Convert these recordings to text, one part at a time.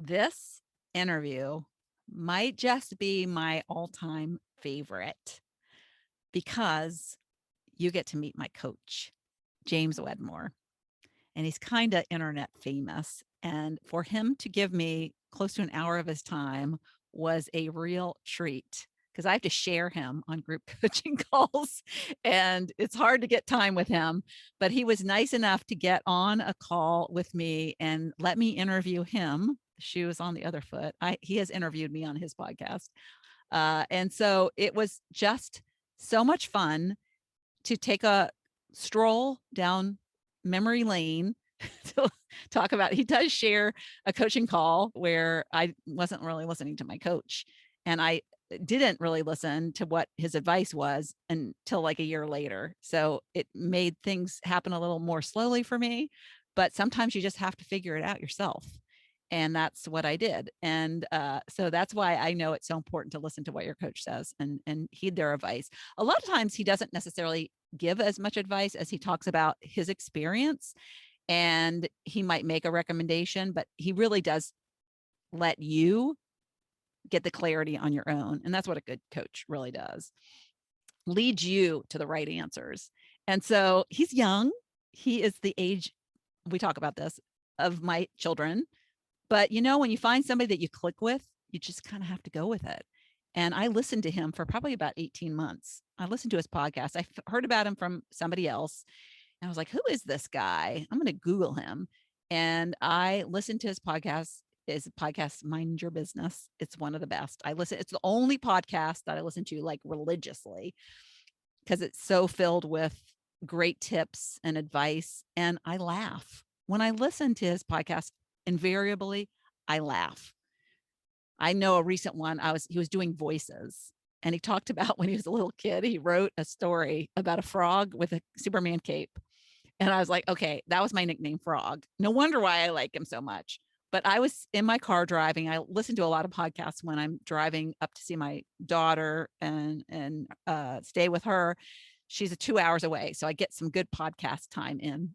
This interview might just be my all-time favorite because you get to meet my coach, James Wedmore, and he's kind of internet famous. And for him to give me close to an hour of his time was a real treat because I have to share him on group coaching calls and it's hard to get time with him. But he was nice enough to get on a call with me and let me interview him. Shoe is on the other foot. He has interviewed me on his podcast. And so it was just so much fun to take a stroll down memory lane to talk about. He does share a coaching call where I wasn't really listening to my coach, and I didn't really listen to what his advice was until like a year later. So it made things happen a little more slowly for me, but sometimes you just have to figure it out yourself. And that's what I did. And so that's why I know it's so important to listen to what your coach says and heed their advice. A lot of times he doesn't necessarily give as much advice as he talks about his experience, and he might make a recommendation, but he really does let you get the clarity on your own. And that's what a good coach really does. Lead you to the right answers. And so he's young. He is the age, we talk about this, of my children. But you know, when you find somebody that you click with, you just kind of have to go with it. And I listened to him for probably about 18 months. I listened to his podcast. I heard about him from somebody else. And I was like, who is this guy? I'm going to Google him. And I listened to his podcast. His podcast, Mind Your Business. It's one of the best. It's the only podcast that I listen to like religiously because it's so filled with great tips and advice. And I laugh. When I listen to his podcast, invariably, I laugh. I know a recent one, he was doing voices, and he talked about when he was a little kid, he wrote a story about a frog with a Superman cape. And I was like, okay, that was my nickname, Frog. No wonder why I like him so much. But I was in my car driving. I listen to a lot of podcasts when I'm driving up to see my daughter and stay with her. She's 2 hours away, so I get some good podcast time in.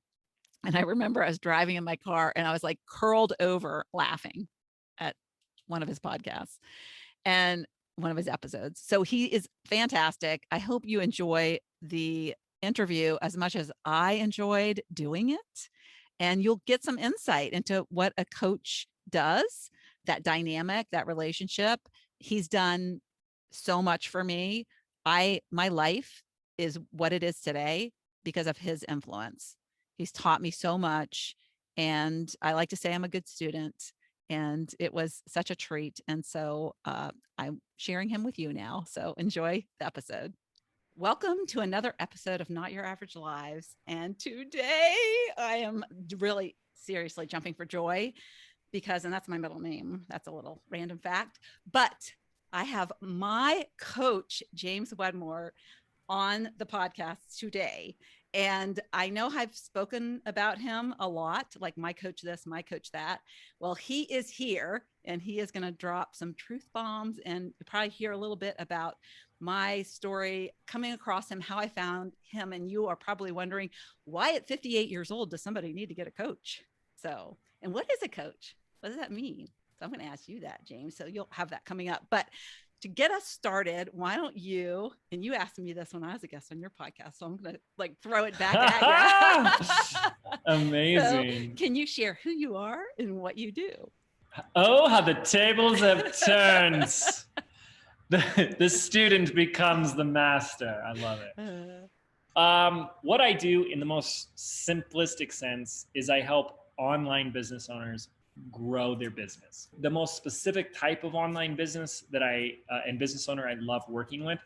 And I remember I was driving in my car and I was like curled over laughing at one of his podcasts and one of his episodes. So he is fantastic. I hope you enjoy the interview as much as I enjoyed doing it. And you'll get some insight into what a coach does, that dynamic, that relationship. He's done so much for me. My life is what it is today because of his influence. He's taught me so much. And I like to say I'm a good student. And it was such a treat. And so I'm sharing him with you now. So enjoy the episode. Welcome to another episode of Not Your Average Lives. And today I am really seriously jumping for joy because, and that's my middle name. That's a little random fact, but I have my coach, James Wedmore, on the podcast today. And I know I've spoken about him a lot, like my coach this, my coach that. Well, he is here and he is going to drop some truth bombs and probably hear a little bit about my story coming across him, how I found him. And you are probably wondering, why at 58 years old does somebody need to get a coach? So, and what is a coach? What does that mean? So I'm going to ask you that, James. So you'll have that coming up. But to get us started, why don't you, and you asked me this when I was a guest on your podcast, so I'm going to like throw it back at you. Amazing. So can you share who you are and what you do? Oh, how the tables have turned. The student becomes the master. I love it. What I do in the most simplistic sense is I help online business owners grow their business. The most specific type of online business that and business owner I love working with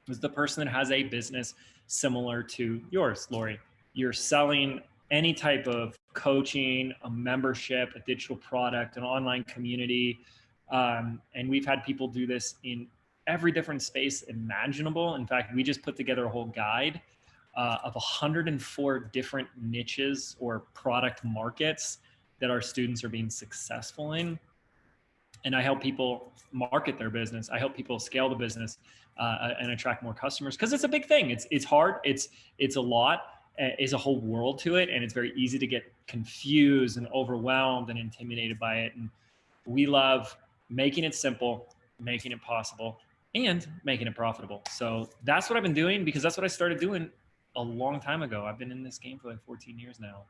is the person that has a business similar to yours, Lori. You're selling any type of coaching, a membership, a digital product, an online community. And we've had people do this in every different space imaginable. In fact, we just put together a whole guide of 104 different niches or product markets that our students are being successful in. And I help people market their business. I help people scale the business and attract more customers because it's a big thing. It's hard. It's a lot. It's a whole world to it. And it's very easy to get confused and overwhelmed and intimidated by it. And we love making it simple, making it possible, and making it profitable. So that's what I've been doing, because that's what I started doing a long time ago. I've been in this game for like 14 years now.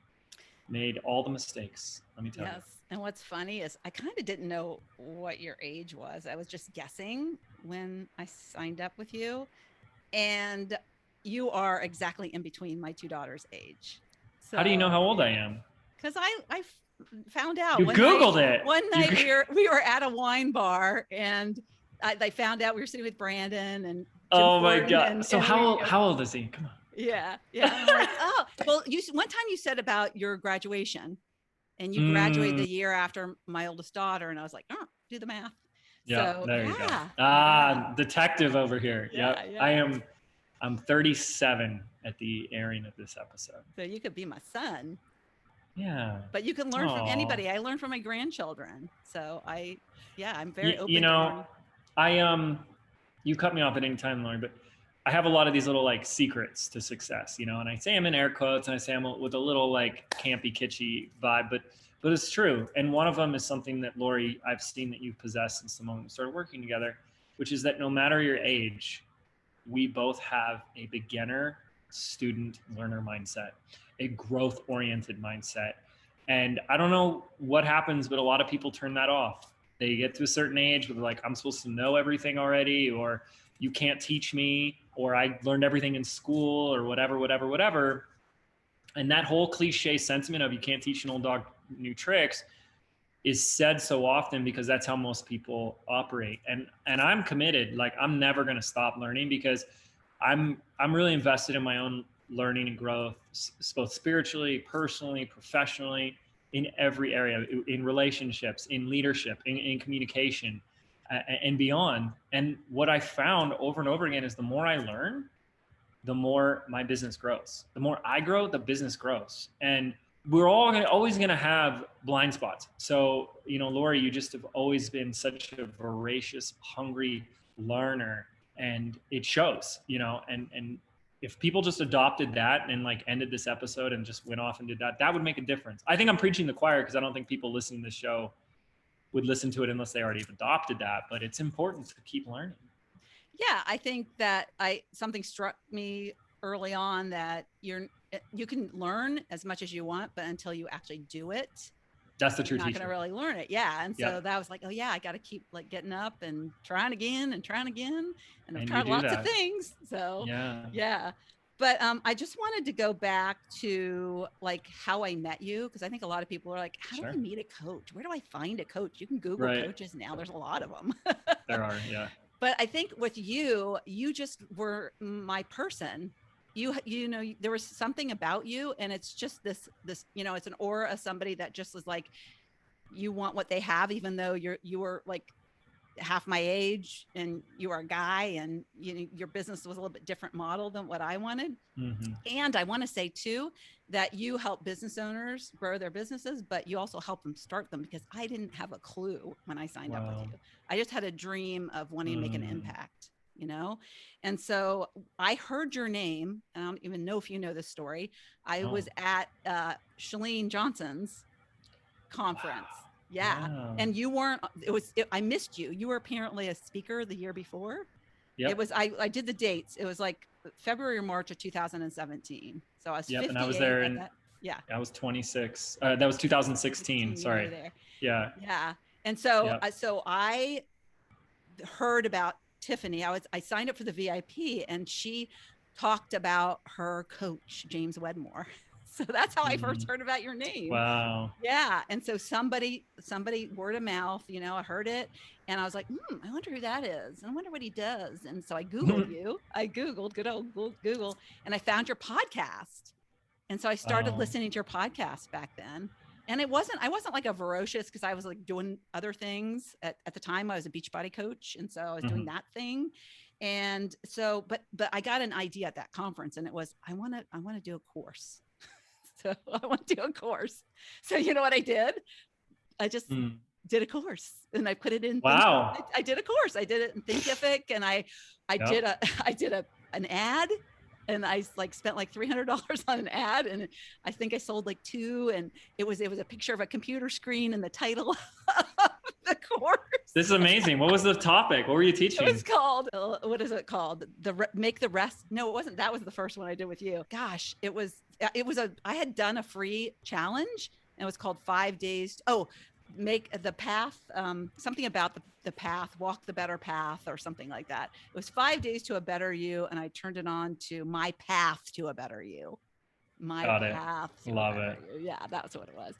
Made all the mistakes, let me tell you. Yes. And what's funny is I kind of didn't know what your age was. I was just guessing when I signed up with you. And you are exactly in between my two daughters' age. How do you know So, how old I yeah. am? Because I found out You Googled it. one night we were at a wine bar, and I found out we were sitting with Brandon and Jim Oh my Forden, God. So and we, how old is he? Come on. yeah, yeah. And I'm like, oh, well, one time you said about your graduation, and you graduated the year after my oldest daughter, and I was like, oh, do the math. Yeah, So there you go. yeah, Detective over here. yeah, Yep. yeah. I'm 37 at the airing of this episode. So you could be my son. Yeah. But you can learn from Aw. anybody. I learned from my grandchildren. So I'm very open You to learning. know, you cut me off at any time, Lauren, but I have a lot of these little like secrets to success, you know, and I say I'm in air quotes and I say I'm with a little like campy, kitschy vibe, but it's true. And one of them is something that Lori, I've seen that you possess since the moment we started working together, which is that no matter your age, we both have a beginner, student, learner mindset, a growth oriented mindset. And I don't know what happens, but a lot of people turn that off. They get to a certain age where they're like, I'm supposed to know everything already, or you can't teach me, or I learned everything in school, or whatever. And that whole cliche sentiment of you can't teach an old dog new tricks is said so often because that's how most people operate. And I'm committed. Like, I'm never going to stop learning, because I'm really invested in my own learning and growth, both spiritually, personally, professionally, in every area, in relationships, in leadership, in communication, and beyond. And what I found over and over again is the more I learn, the more my business grows. The more I grow, the business grows. And we're always going to have blind spots. So, you know, Lori, you just have always been such a voracious, hungry learner, and it shows, you know, and if people just adopted that and like ended this episode and just went off and did that, that would make a difference. I think I'm preaching the choir, because I don't think people listening to this show would listen to it unless they already have adopted that, but it's important to keep learning. Yeah, I think that something struck me early on, that you can learn as much as you want, but until you actually do it, that's the true you're not going to really learn it. Yeah. And so that was like, oh yeah, I got to keep like getting up and trying again. And I've tried lots of things. So yeah. But I just wanted to go back to like how I met you, because I think a lot of people are like, how do I meet a coach? Where do I find a coach? You can Google coaches now. There's a lot of them. There are, yeah. But I think with you just were my person. You know, there was something about you, and it's just this, you know, it's an aura of somebody that just was like, you want what they have, even though you were like half my age and you were a guy, and you know, your business was a little bit different model than what I wanted. Mm-hmm. And I want to say too, that you help business owners grow their businesses, but you also help them start them, because I didn't have a clue when I signed up with you. I just had a dream of wanting to make an impact, you know? And so I heard your name, and I don't even know if you know this story. I was at Chalene Johnson's conference. Wow. Yeah. Wow. And you weren't, I missed you. You were apparently a speaker the year before. Yep. It was, I did the dates. It was like February or March of 2017. So I was 58. And I was there I was 26. That was 2016. Sorry. There. Yeah. Yeah. And so, so I heard about Tiffany. I signed up for the VIP, and she talked about her coach, James Wedmore. So that's how I first heard about your name. Wow. Yeah. And so somebody word of mouth, you know, I heard it, and I was like, I wonder who that is. I wonder what he does. And so I Googled you. I Googled, good old Google, and I found your podcast. And so I started listening to your podcast back then. And I wasn't like a voracious, because I was like doing other things at the time. I was a Beachbody coach. And so I was doing that thing. And so, but I got an idea at that conference, and it was, I want to do a course. So I want to do a course. So you know what I did? I just did a course, and I put it in. Wow. I did a course. I did it in Thinkific, and I did an ad, and I like spent like $300 on an ad, and I think I sold like 2, and it was a picture of a computer screen and the title of This is amazing. What was the topic? What were you It teaching? was called, what is it called? Make the rest. No, it wasn't. That was the first one I did with you. Gosh, I had done a free challenge and it was called 5 days. Oh, make the path, something about the path, walk the better path or something like that. It was 5 days to a better you. And I turned it on to my path to a better you. Got it. Path to Love a better it. you. Yeah, that's what it was.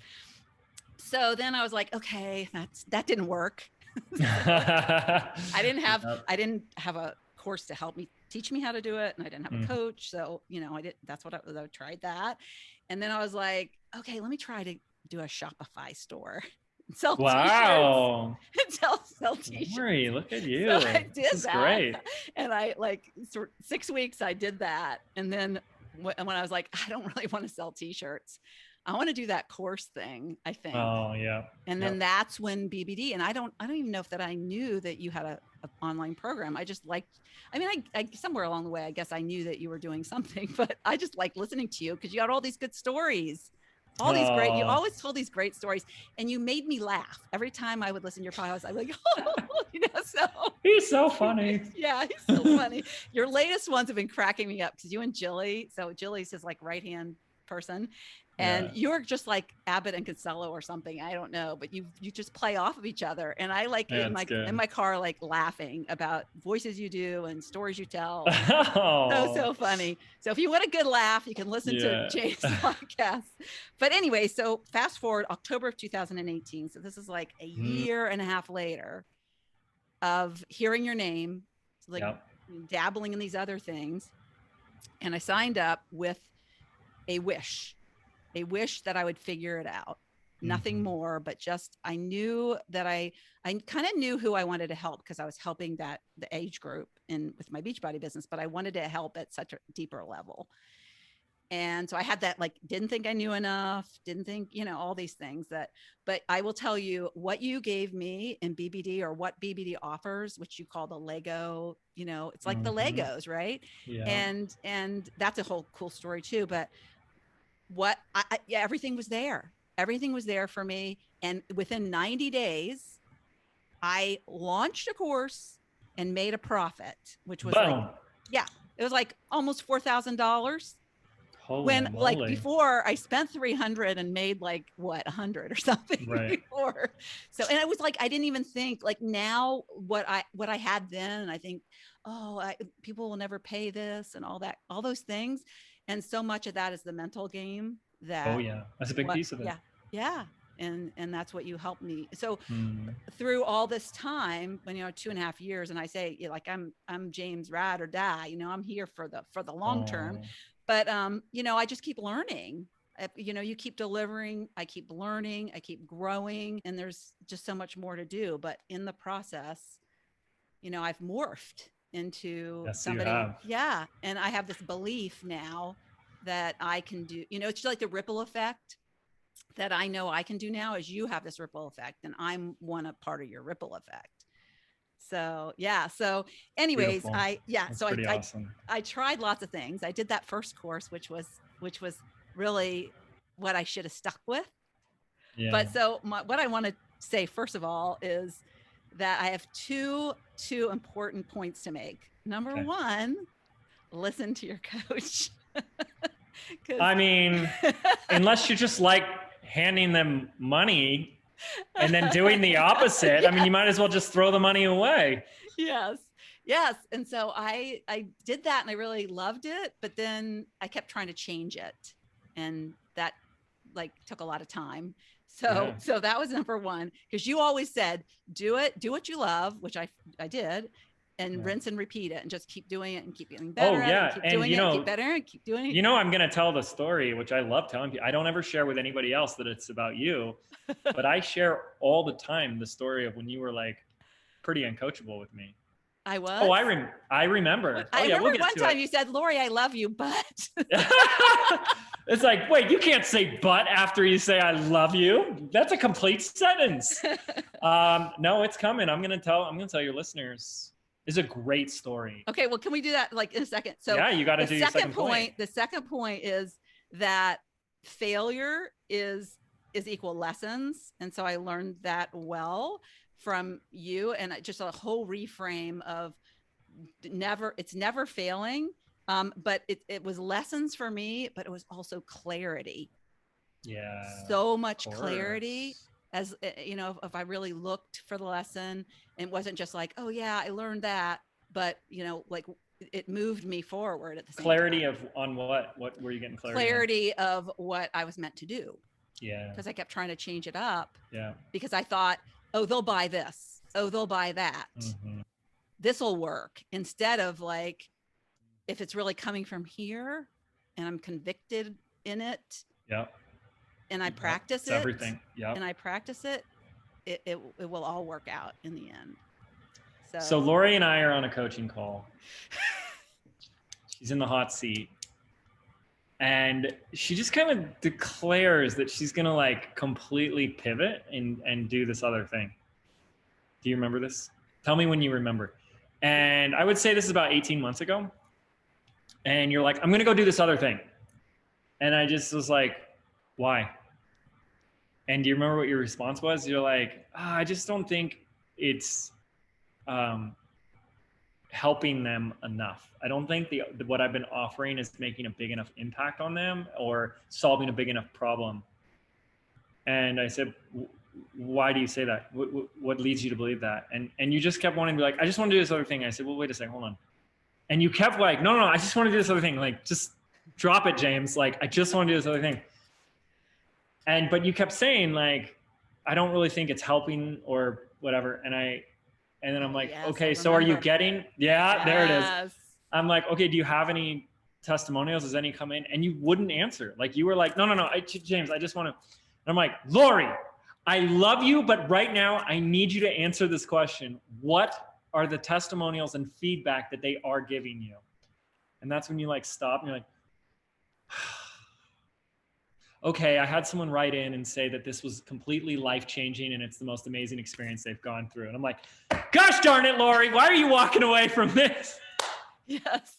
So then I was like, okay, that didn't work. I didn't have a course to help me teach me how to do it. And I didn't have a coach. So, that's what I tried that. And then I was like, okay, let me try to do a Shopify store. Sell Wow. t-shirts. Sell t-shirts. Mary, look at you. So I did that. Great. And I 6 weeks I did that. And then when I was like, I don't really want to sell t-shirts. I want to do that course thing, I think. Oh yeah. And then that's when BBD, and I don't even know if that I knew that you had a online program. I just liked, I somewhere along the way, I guess I knew that you were doing something, but I just liked listening to you because you had all these good stories. You always told these great stories and you made me laugh. Every time I would listen to your podcast, I was like, so. He's so funny. Yeah, he's so funny. Your latest ones have been cracking me up because you and Jilly, so Jilly's his right-hand person. And you're just like Abbott and Costello or something. I don't know, but you just play off of each other. And I in my car, like laughing about voices you do and stories you tell. So funny. So if you want a good laugh, you can listen to James' podcast. But anyway, so fast forward October of 2018. So this is like a year and a half later of hearing your name, dabbling in these other things. And I signed up with a wish that I would figure it out. Nothing more, but just, I knew that I kind of knew who I wanted to help because I was helping the age group with my Beachbody business, but I wanted to help at such a deeper level. And so I had that, didn't think I knew enough, didn't think, all these things but I will tell you what you gave me in BBD or what BBD offers, which you call the Lego, it's like the Legos, right? Yeah. And that's a whole cool story too. But everything was there. Everything was there for me. And within 90 days, I launched a course and made a profit, which was it was like almost $4,000. When moly. Before I spent 300 and made 100 or something before. So, and it was I didn't even think now what I had then. I think, people will never pay this and all those things. And so much of that is the mental game that, that's a big piece of it. Yeah. And that's what you helped me. So through all this time, when 2.5 years, and I say I'm James ride or die, I'm here for the long term, but I just keep learning. You keep delivering, I keep learning, I keep growing, and there's just so much more to do. But in the process, I've morphed into somebody. Yeah. And I have this belief now that I can do, it's just like the ripple effect that I know I can do now is you have this ripple effect and I'm a part of your ripple effect. So, yeah. So anyways, beautiful. Awesome. I tried lots of things. I did that first course, which was really what I should have stuck with. Yeah. But so what I want to say, first of all, is that I have two important points to make. Number one, listen to your coach. I mean, unless you just like handing them money and then doing the opposite, I mean, you might as well just throw the money away. Yes. And so I did that and I really loved it, but then I kept trying to change it. And that took a lot of time. So that was number one, because you always said, do what you love, which I did, and rinse and repeat it and just keep doing it and keep getting better. Keep doing it, keep better and keep doing it. I'm going to tell the story, which I love telling people. I don't ever share with anybody else that it's about you, but I share all the time the story of when you were pretty uncoachable with me. I was. Oh, I remember. I remember one time you said, "Lori, I love you, but." It's wait, you can't say "but" after you say "I love you." That's a complete sentence. No, it's coming. I'm gonna tell your listeners. It's a great story. Okay, well, can we do that in a second? So yeah, you got to do your second point. The second point is that failure is is equal lessons. And so I learned that well from you, and just a whole reframe of it's never failing. But it was lessons for me, but it was also clarity. Yeah. So much clarity, as you know, if I really looked for the lesson, and it wasn't just like, oh yeah, I learned that, but you know, like it moved me forward at the same clarity time. on what were you getting Clarity of what I was meant to do. Yeah. Because I kept trying to change it up. Yeah. Because I thought, oh, they'll buy this. Oh, they'll buy that. Mm-hmm. This will work. Instead of like, if it's really coming from here and I'm convicted in it. Yeah. And I practice it. Everything. Yeah. And I practice it, it will all work out in the end. So Lori and I are on a coaching call. She's in the hot seat. And she just kind of declares that she's going to like completely pivot and do this other thing. Do you remember this? Tell me when you remember. And I would say this is about 18 months ago. And you're like, I'm going to go do this other thing. And I just was like, why? And do you remember what your response was? You're like, I just don't think it's helping them enough. I don't think what I've been offering is making a big enough impact on them or solving a big enough problem. And I said, why do you say that? What leads you to believe that? And you just kept wanting to be like, I just want to do this other thing. I said, well, wait a second, hold on. And you kept like, no, I just want to do this other thing. Like, just drop it, James. Like, I just want to do this other thing. But you kept saying like, I don't really think it's helping or whatever. And then I'm like, yes, okay, so are you getting, yes. There it is. I'm like, okay, do you have any testimonials? Does any come in? And you wouldn't answer. Like you were like, no, James, I just want to, and I'm like, Lori, I love you, but right now I need you to answer this question. What are the testimonials and feedback that they are giving you? And that's when you like stop and you're like, okay, I had someone write in and say that this was completely life-changing and it's the most amazing experience they've gone through. And I'm like, gosh darn it, Lori, why are you walking away from this? Yes.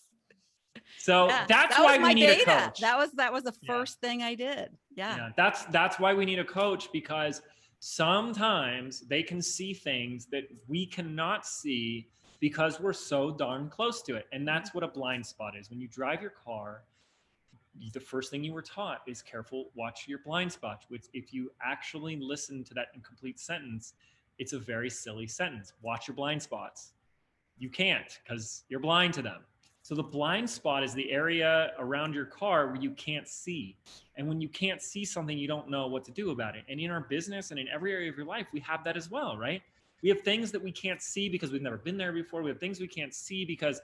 So that's why we need a coach. That was the first thing I did. Yeah. That's why we need a coach, because sometimes they can see things that we cannot see because we're so darn close to it. And that's what a blind spot is. When you drive your car, the first thing you were taught is careful, watch your blind spots, which if you actually listen to that incomplete sentence, it's a very silly sentence. Watch your blind spots. You can't because you're blind to them. So the blind spot is the area around your car where you can't see. And when you can't see something, you don't know what to do about it. And in our business and in every area of your life, we have that as well, right? We have things that we can't see because we've never been there before. We have things we can't see because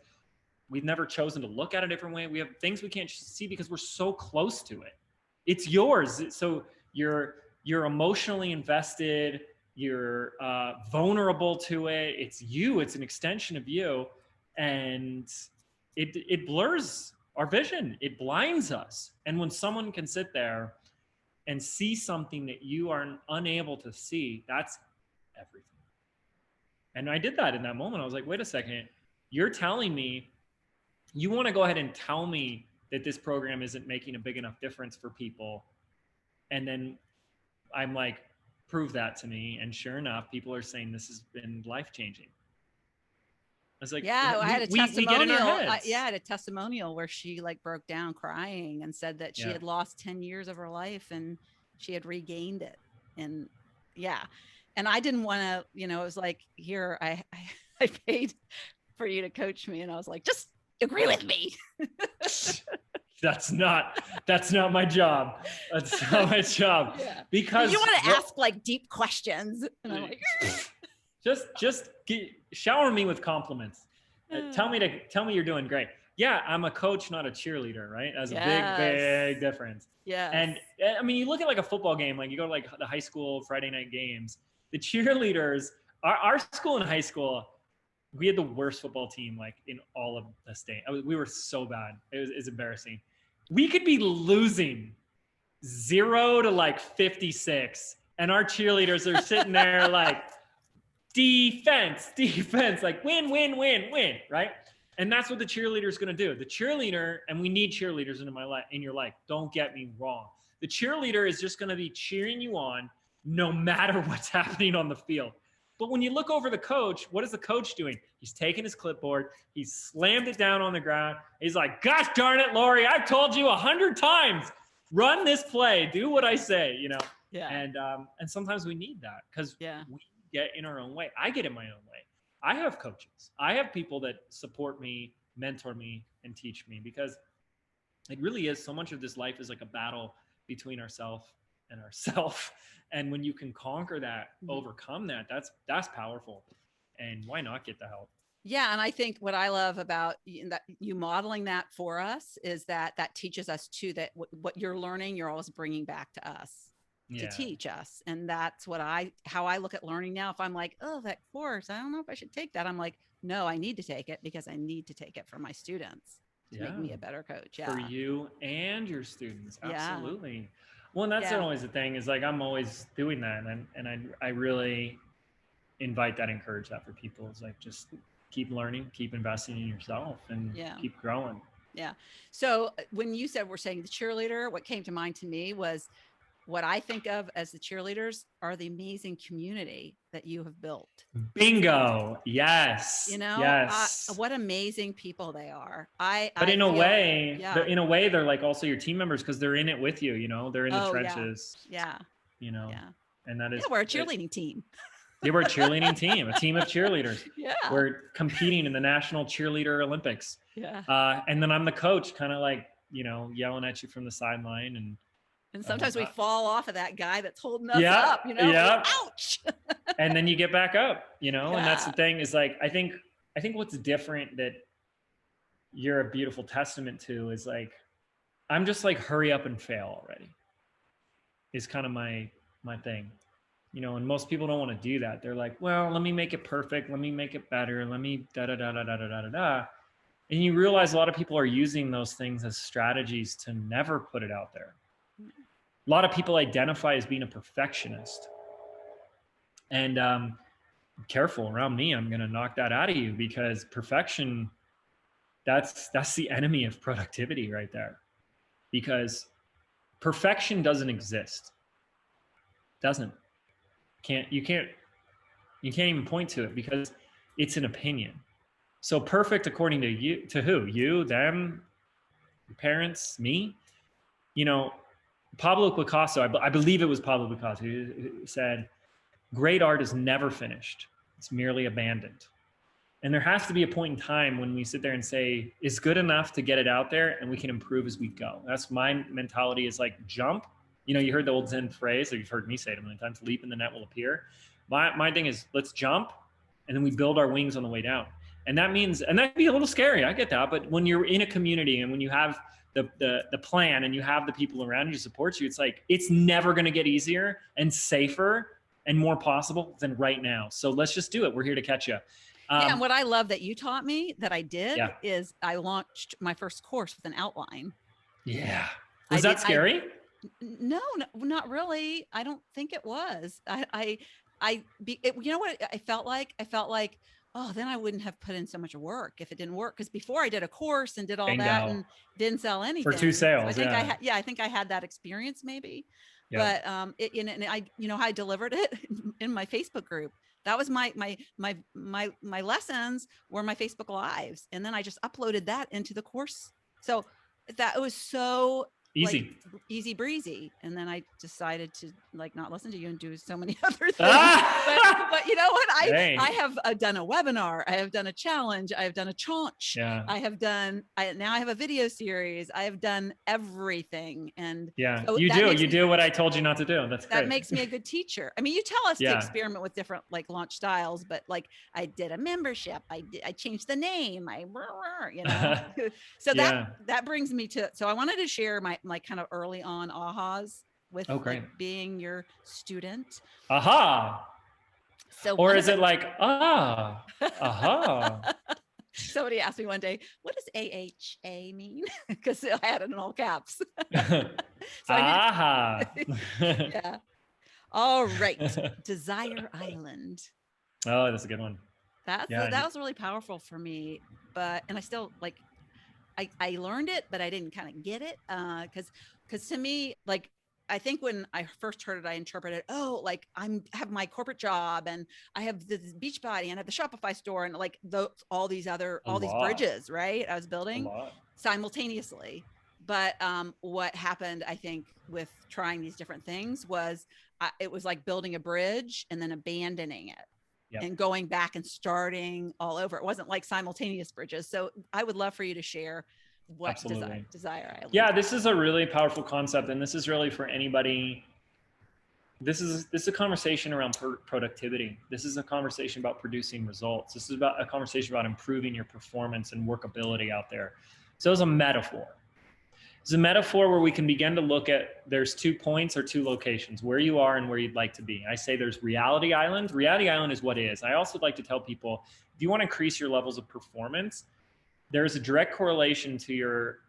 we've never chosen to look at a different way. We have things we can't see because we're so close to it. It's yours. So you're emotionally invested. You're vulnerable to it. It's you. It's an extension of you. And it blurs our vision. It blinds us. And when someone can sit there and see something that you are unable to see, that's everything. And I did that in that moment. I was like, wait a second. You're telling me you want to go ahead and tell me that this program isn't making a big enough difference for people. And then I'm like, prove that to me. And sure enough, people are saying this has been life-changing. I was like, yeah, I had a testimonial. I had a testimonial where she like broke down crying and said that she had lost 10 years of her life and she had regained it. And and I didn't want to, it was like, here, I paid for you to coach me. And I was like, just agree with me. That's not my job. That's not my job. Yeah. Because you want to ask like deep questions. And I'm like, just shower me with compliments. Tell me you're doing great. Yeah, I'm a coach, not a cheerleader, right? That's a big difference. Yeah. And I mean, you look at like a football game, like you go to like the high school Friday night games, the cheerleaders, our school in high school, we had the worst football team like in all of the state. We were so bad. It was embarrassing. We could be losing 0 to like 56, and our cheerleaders are sitting there like defense, like win, right? And that's what the cheerleader is going to do. The cheerleader, and we need cheerleaders in your life. Don't get me wrong. The cheerleader is just going to be cheering you on no matter what's happening on the field. But when you look over the coach, what is the coach doing? He's taking his clipboard. He's slammed it down on the ground. He's like, gosh darn it, Lori, I've told you 100 times, run this play, do what I say, you know? Yeah. And sometimes we need that because Yeah. we get in our own way. I get in my own way. I have coaches. I have people that support me, mentor me, and teach me, because it really is, so much of this life is like a battle between ourself and ourself. And when you can conquer that, overcome that, that's powerful. And why not get the help? Yeah. And I think what I love about that you modeling that for us is that teaches us too, that what you're learning, you're always bringing back to us to teach us. And that's how I look at learning now. If I'm like, oh, that course, I don't know if I should take that. I'm like, no, I need to take it because I need to take it for my students to make me a better coach. Yeah. For you and your students. Absolutely. Yeah. Well, and that's always the thing, is like, I'm always doing that. And I really invite that, encourage that for people. It's like, just keep learning, keep investing in yourself, and keep growing. Yeah. So when you said we're saying the cheerleader, what came to mind to me was what I think of as the cheerleaders are the amazing community that you have built. Bingo. Yes. You know, yes. What amazing people they are. But in a way, they're like also your team members, because they're in it with you, you know, they're in the trenches. Yeah. You know, and that is, we're a cheerleading team. Yeah, we're a cheerleading team, a team of cheerleaders. Yeah. We're competing in the National Cheerleader Olympics. Yeah. And then I'm the coach, kind of like, you know, yelling at you from the sideline. And sometimes we fall off of that guy that's holding us up, you know, ouch. And then you get back up, you know, and that's the thing, is like, I think what's different that you're a beautiful testament to is like, I'm just like, hurry up and fail already is kind of my thing, you know, and most people don't want to do that. They're like, well, let me make it perfect. Let me make it better. Let me da-da-da-da-da-da-da-da. And you realize a lot of people are using those things as strategies to never put it out there. A lot of people identify as being a perfectionist. And careful around me, I'm going to knock that out of you, because perfection, that's the enemy of productivity right there. Because perfection doesn't exist. You can't even point to it, because it's an opinion. So perfect according to you, to who? You, them, your parents, me? You know, Pablo Picasso, I believe it was Pablo Picasso, who said, great art is never finished. It's merely abandoned. And there has to be a point in time when we sit there and say, it's good enough to get it out there and we can improve as we go. That's my mentality, is like, jump. You know, you heard the old Zen phrase, or you've heard me say it a million times, leap and the net will appear. My thing is, let's jump, and then we build our wings on the way down. And that means, and that can be a little scary, I get that, but when you're in a community and when you have the plan and you have the people around you to support you, it's like, it's never going to get easier and safer and more possible than right now. So let's just do it. We're here to catch you. And what I love that you taught me that I did is I launched my first course with an outline. Yeah. Was that scary? No, not really. I don't think it was. You know what I felt like? I felt like, oh, then I wouldn't have put in so much work if it didn't work. Because before I did a course and did all that and didn't sell anything. For 2 sales. So I think I had that experience maybe. Yep. But I delivered it in my Facebook group. That was my lessons were my Facebook lives, and then I just uploaded that into the course. So that was so easy, easy breezy. And then I decided to not listen to you and do so many other things. But you know what? I have done a webinar. I have done a challenge. I have done a chaunch. Yeah. Now I have a video series. I have done everything. And so you do what I told you not to do. That's great. That makes me a good teacher. I mean, you tell us to experiment with different launch styles, but I did a membership. I changed the name. So that brings me to, so I wanted to share my kind of early on ahas with being your student. Aha. So or is it like, aha? Somebody asked me one day, what does AHA mean? Because I had it in all caps. Aha. Yeah. All right. Desire Island. Oh, that's a good one. That was really powerful for me. And I still I learned it, but I didn't kind of get it. Because to me, I think when I first heard it, I interpreted, oh, like have my corporate job and I have the beach body and I have the Shopify store and like all these bridges, right? I was building simultaneously. But what happened, I think, with trying these different things was it was like building a bridge and then abandoning it. Yep. And going back and starting all over. It wasn't like simultaneous bridges. So I would love for you to share what Desire Island. Yeah, this is a really powerful concept, and this is really for anybody. This is a conversation around productivity. This is a conversation about producing results. This is about a conversation about improving your performance and workability out there. So it's a metaphor. It's a metaphor where we can begin to look at, there's 2 points or 2 locations, where you are and where you'd like to be. I say there's reality island. Reality island is what is. I also like to tell people, if you want to increase your levels of performance, there's a direct correlation to your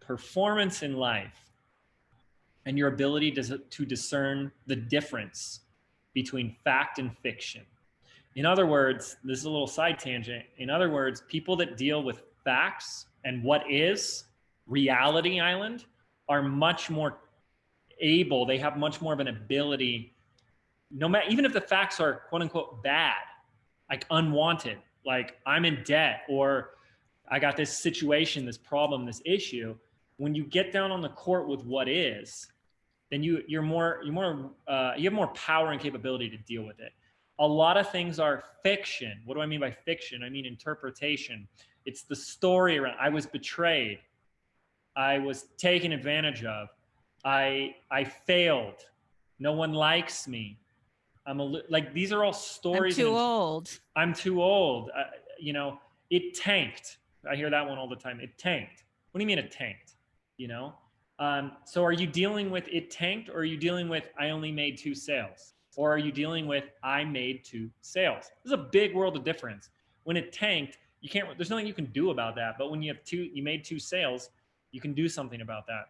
performance in life and your ability to discern the difference between fact and fiction. In other words, this is a little side tangent. In other words, people that deal with facts and what is reality island are much more able, they have much more of an ability, no matter, even if the facts are quote unquote bad, like unwanted, like I'm in debt or I got this situation, this problem, this issue. When you get down on the court with what is, then you have more power and capability to deal with it. A lot of things are fiction. What do I mean by fiction? I mean interpretation. It's the story around, I was betrayed. I was taken advantage of. I failed. No one likes me. Like these are all stories. I'm too old. I'm too old. You know, it tanked. I hear that one all the time. It tanked. What do you mean it tanked? You know? So are you dealing with it tanked, or are you dealing with I only made 2 sales? Or are you dealing with I made 2 sales? There's a big world of difference. When it tanked, there's nothing you can do about that. But when you made 2 sales, you can do something about that.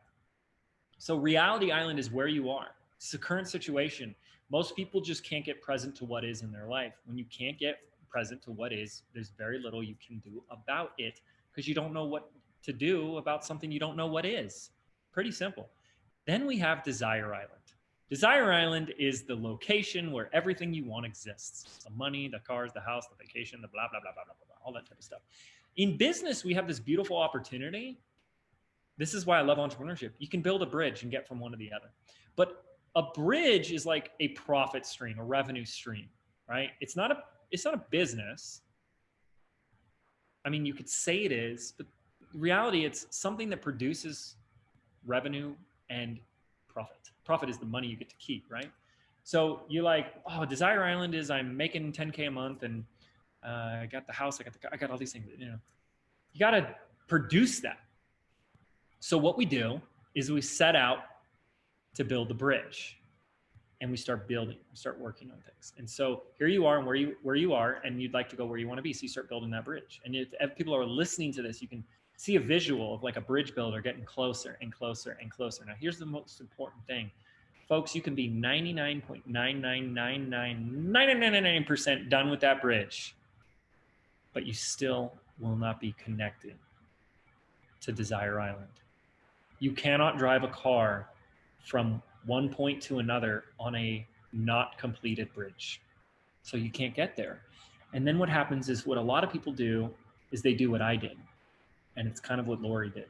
So reality island is where you are. It's the current situation. Most people just can't get present to what is in their life. When you can't get present to what is, there's very little you can do about it because you don't know what to do about something you don't know what is. Pretty simple. Then we have Desire Island. Desire Island is the location where everything you want exists. The money, the cars, the house, the vacation, the blah, blah, blah, blah, blah, blah, all that type of stuff. In business, we have this beautiful opportunity. This is why I love entrepreneurship. You can build a bridge and get from one to the other. But a bridge is like a profit stream, a revenue stream, right? It's not a business. I mean, you could say it is, but in reality, it's something that produces revenue and profit. Profit is the money you get to keep, right? So you're like, oh, Desire Island is I'm making 10K a month and I got the house, I got all these things. You know, you got to produce that. So what we do is we set out to build the bridge, and we start building, we start working on things. And so here you are, and where you are, and you'd like to go where you want to be. So you start building that bridge. And if people are listening to this, you can see a visual of like a bridge builder getting closer and closer and closer. Now, here's the most important thing. Folks, you can be 99.9999999% done with that bridge, but you still will not be connected to Desire Island. You cannot drive a car from one point to another on a not completed bridge. So you can't get there. And then what happens is what a lot of people do is they do what I did. And it's kind of what Lori did,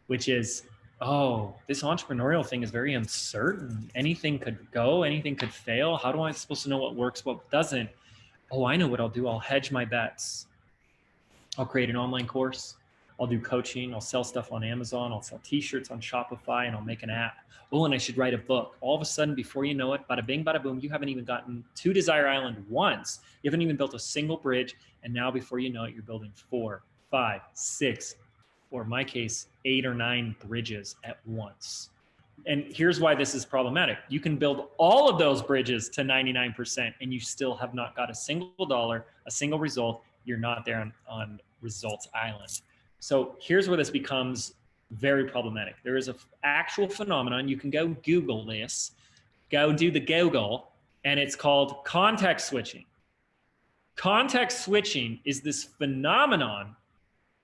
which is, oh, this entrepreneurial thing is very uncertain. Anything could go, anything could fail. How am I supposed to know what works, what doesn't? Oh, I know what I'll do. I'll hedge my bets. I'll create an online course. I'll do coaching. I'll sell stuff on Amazon. I'll sell t-shirts on Shopify, and I'll make an app. Oh, and I should write a book. All of a sudden, before you know it, bada bing, bada boom, you haven't even gotten to Desire Island once. You haven't even built a single bridge. And now before you know it, you're building 4, 5, 6, or in my case, 8 or 9 bridges at once. And here's why this is problematic. You can build all of those bridges to 99%, and you still have not got a single dollar, a single result. You're not there on Results Island. So here's where this becomes very problematic. There is an actual phenomenon. You can go Google this, go do the Google, and it's called context switching. Context switching is this phenomenon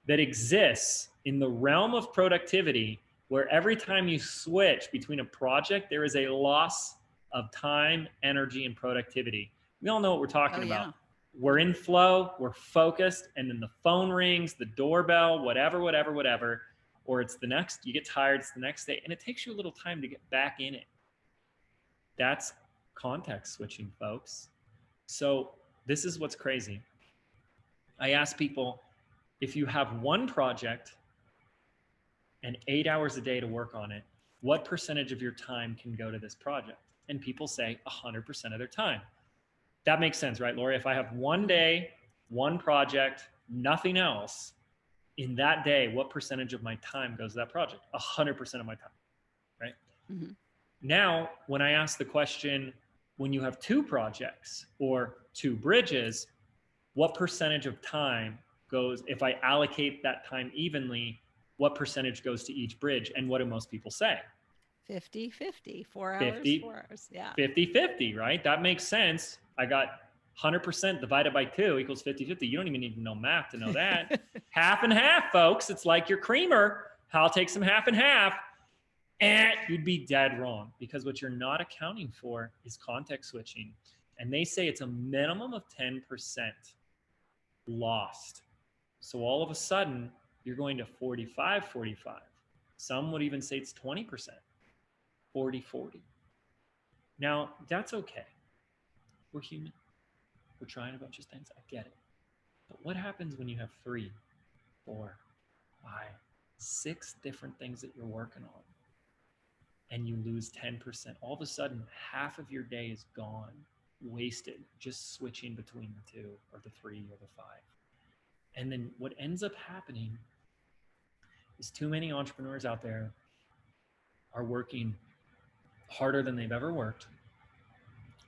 that exists in the realm of productivity where every time you switch between a project, there is a loss of time, energy, and productivity. We all know what we're talking about. We're in flow, we're focused, and then the phone rings, the doorbell, whatever, or it's the next, you get tired, it's the next day, and it takes you a little time to get back in it. That's context switching, folks. So this is what's crazy. I ask people, if you have one project and 8 hours a day to work on it, what percentage of your time can go to this project? And people say 100% of their time. That makes sense, right, Lori? If I have one day, one project, nothing else, in that day, what percentage of my time goes to that project? 100% of my time, right? Mm-hmm. Now, when I ask the question, when you have two projects or two bridges, what percentage of time goes, if I allocate that time evenly, what percentage goes to each bridge? And what do most people say? 50-50, 4 hours, 4 hours. Yeah. 50-50, right? That makes sense. I got 100% divided by 2 equals 50-50. You don't even need to know math to know that. Half and half, folks. It's like your creamer. I'll take some half and half. And you'd be dead wrong, because what you're not accounting for is context switching. And they say it's a minimum of 10% lost. So all of a sudden, you're going to 45-45. Some would even say it's 20%, 40-40. Now, that's okay. We're human. We're trying a bunch of things. I get it. But what happens when you have 3, 4, 5, 6 different things that you're working on and you lose 10%? All of a sudden, half of your day is gone, wasted, just switching between the 2 or the 3 or the 5. And then what ends up happening is too many entrepreneurs out there are working harder than they've ever worked,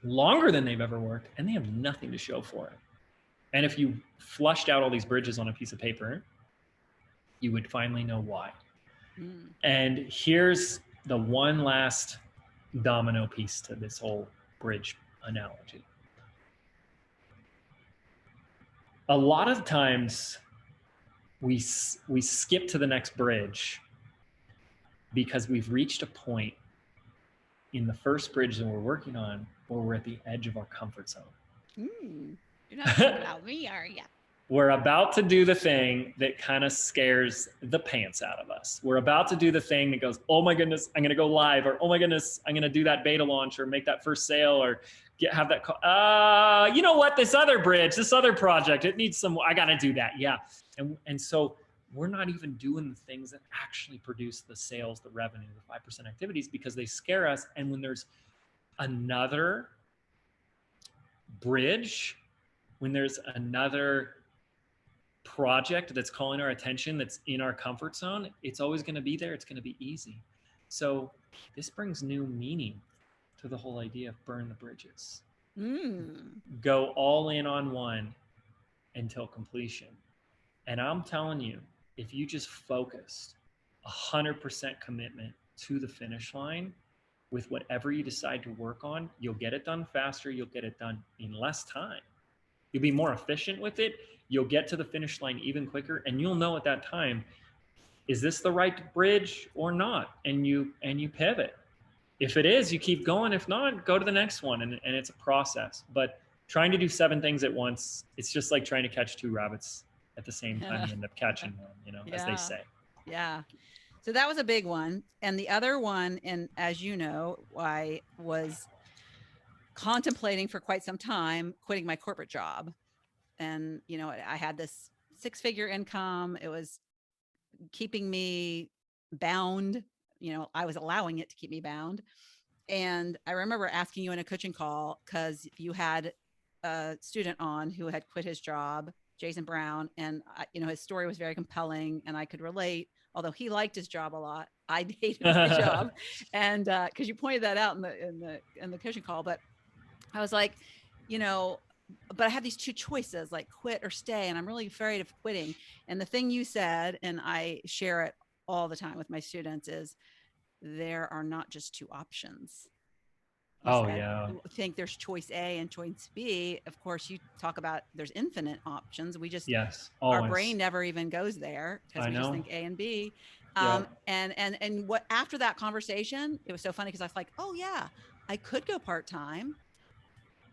longer than they've ever worked, and they have nothing to show for it. And if you flushed out all these bridges on a piece of paper, you would finally know why. And here's the one last domino piece to this whole bridge analogy. A lot of times we skip to the next bridge because we've reached a point in the first bridge that we're working on where we're at the edge of our comfort zone. You're not talking about me, are you? We're about to do the thing that kind of scares the pants out of us. We're about to do the thing that goes, oh my goodness, I'm going to go live, or oh my goodness, I'm going to do that beta launch or make that first sale or have that call. You know what? This other bridge, this other project, it needs some, I got to do that. Yeah. And so we're not even doing the things that actually produce the sales, the revenue, the 5% activities, because they scare us. And when there's another bridge, when there's another project that's calling our attention, that's in our comfort zone, it's always going to be there. It's going to be easy. So this brings new meaning to the whole idea of burn the bridges. Go all in on one until completion. And I'm telling you, if you just focused 100% commitment to the finish line with whatever you decide to work on, you'll get it done faster. You'll get it done in less time. You'll be more efficient with it. You'll get to the finish line even quicker. And you'll know at that time, is this the right bridge or not? And you pivot. If it is, you keep going. If not, go to the next one. And it's a process. But trying to do 7 things at once, it's just like trying to catch 2 rabbits at the same time. You end up catching one, as they say. Yeah. So that was a big one. And the other one, and as you know, I was contemplating for quite some time quitting my corporate job. And, I had this 6-figure income. It was keeping me bound. I was allowing it to keep me bound. And I remember asking you in a coaching call, because you had a student on who had quit his job, Jason Brown. And, his story was very compelling and I could relate, although he liked his job a lot. I hated my job. And because you pointed that out in the coaching call, but I was like, but I have these 2 choices, like quit or stay. And I'm really afraid of quitting. And the thing you said, and I share it all the time with my students, is there are not just 2 options. I think there's choice A and choice B. Of course, you talk about there's infinite options. We just, yes, our brain never even goes there because we just think A and B. Yeah. And what, after that conversation, it was so funny because I was like, oh yeah, I could go part-time.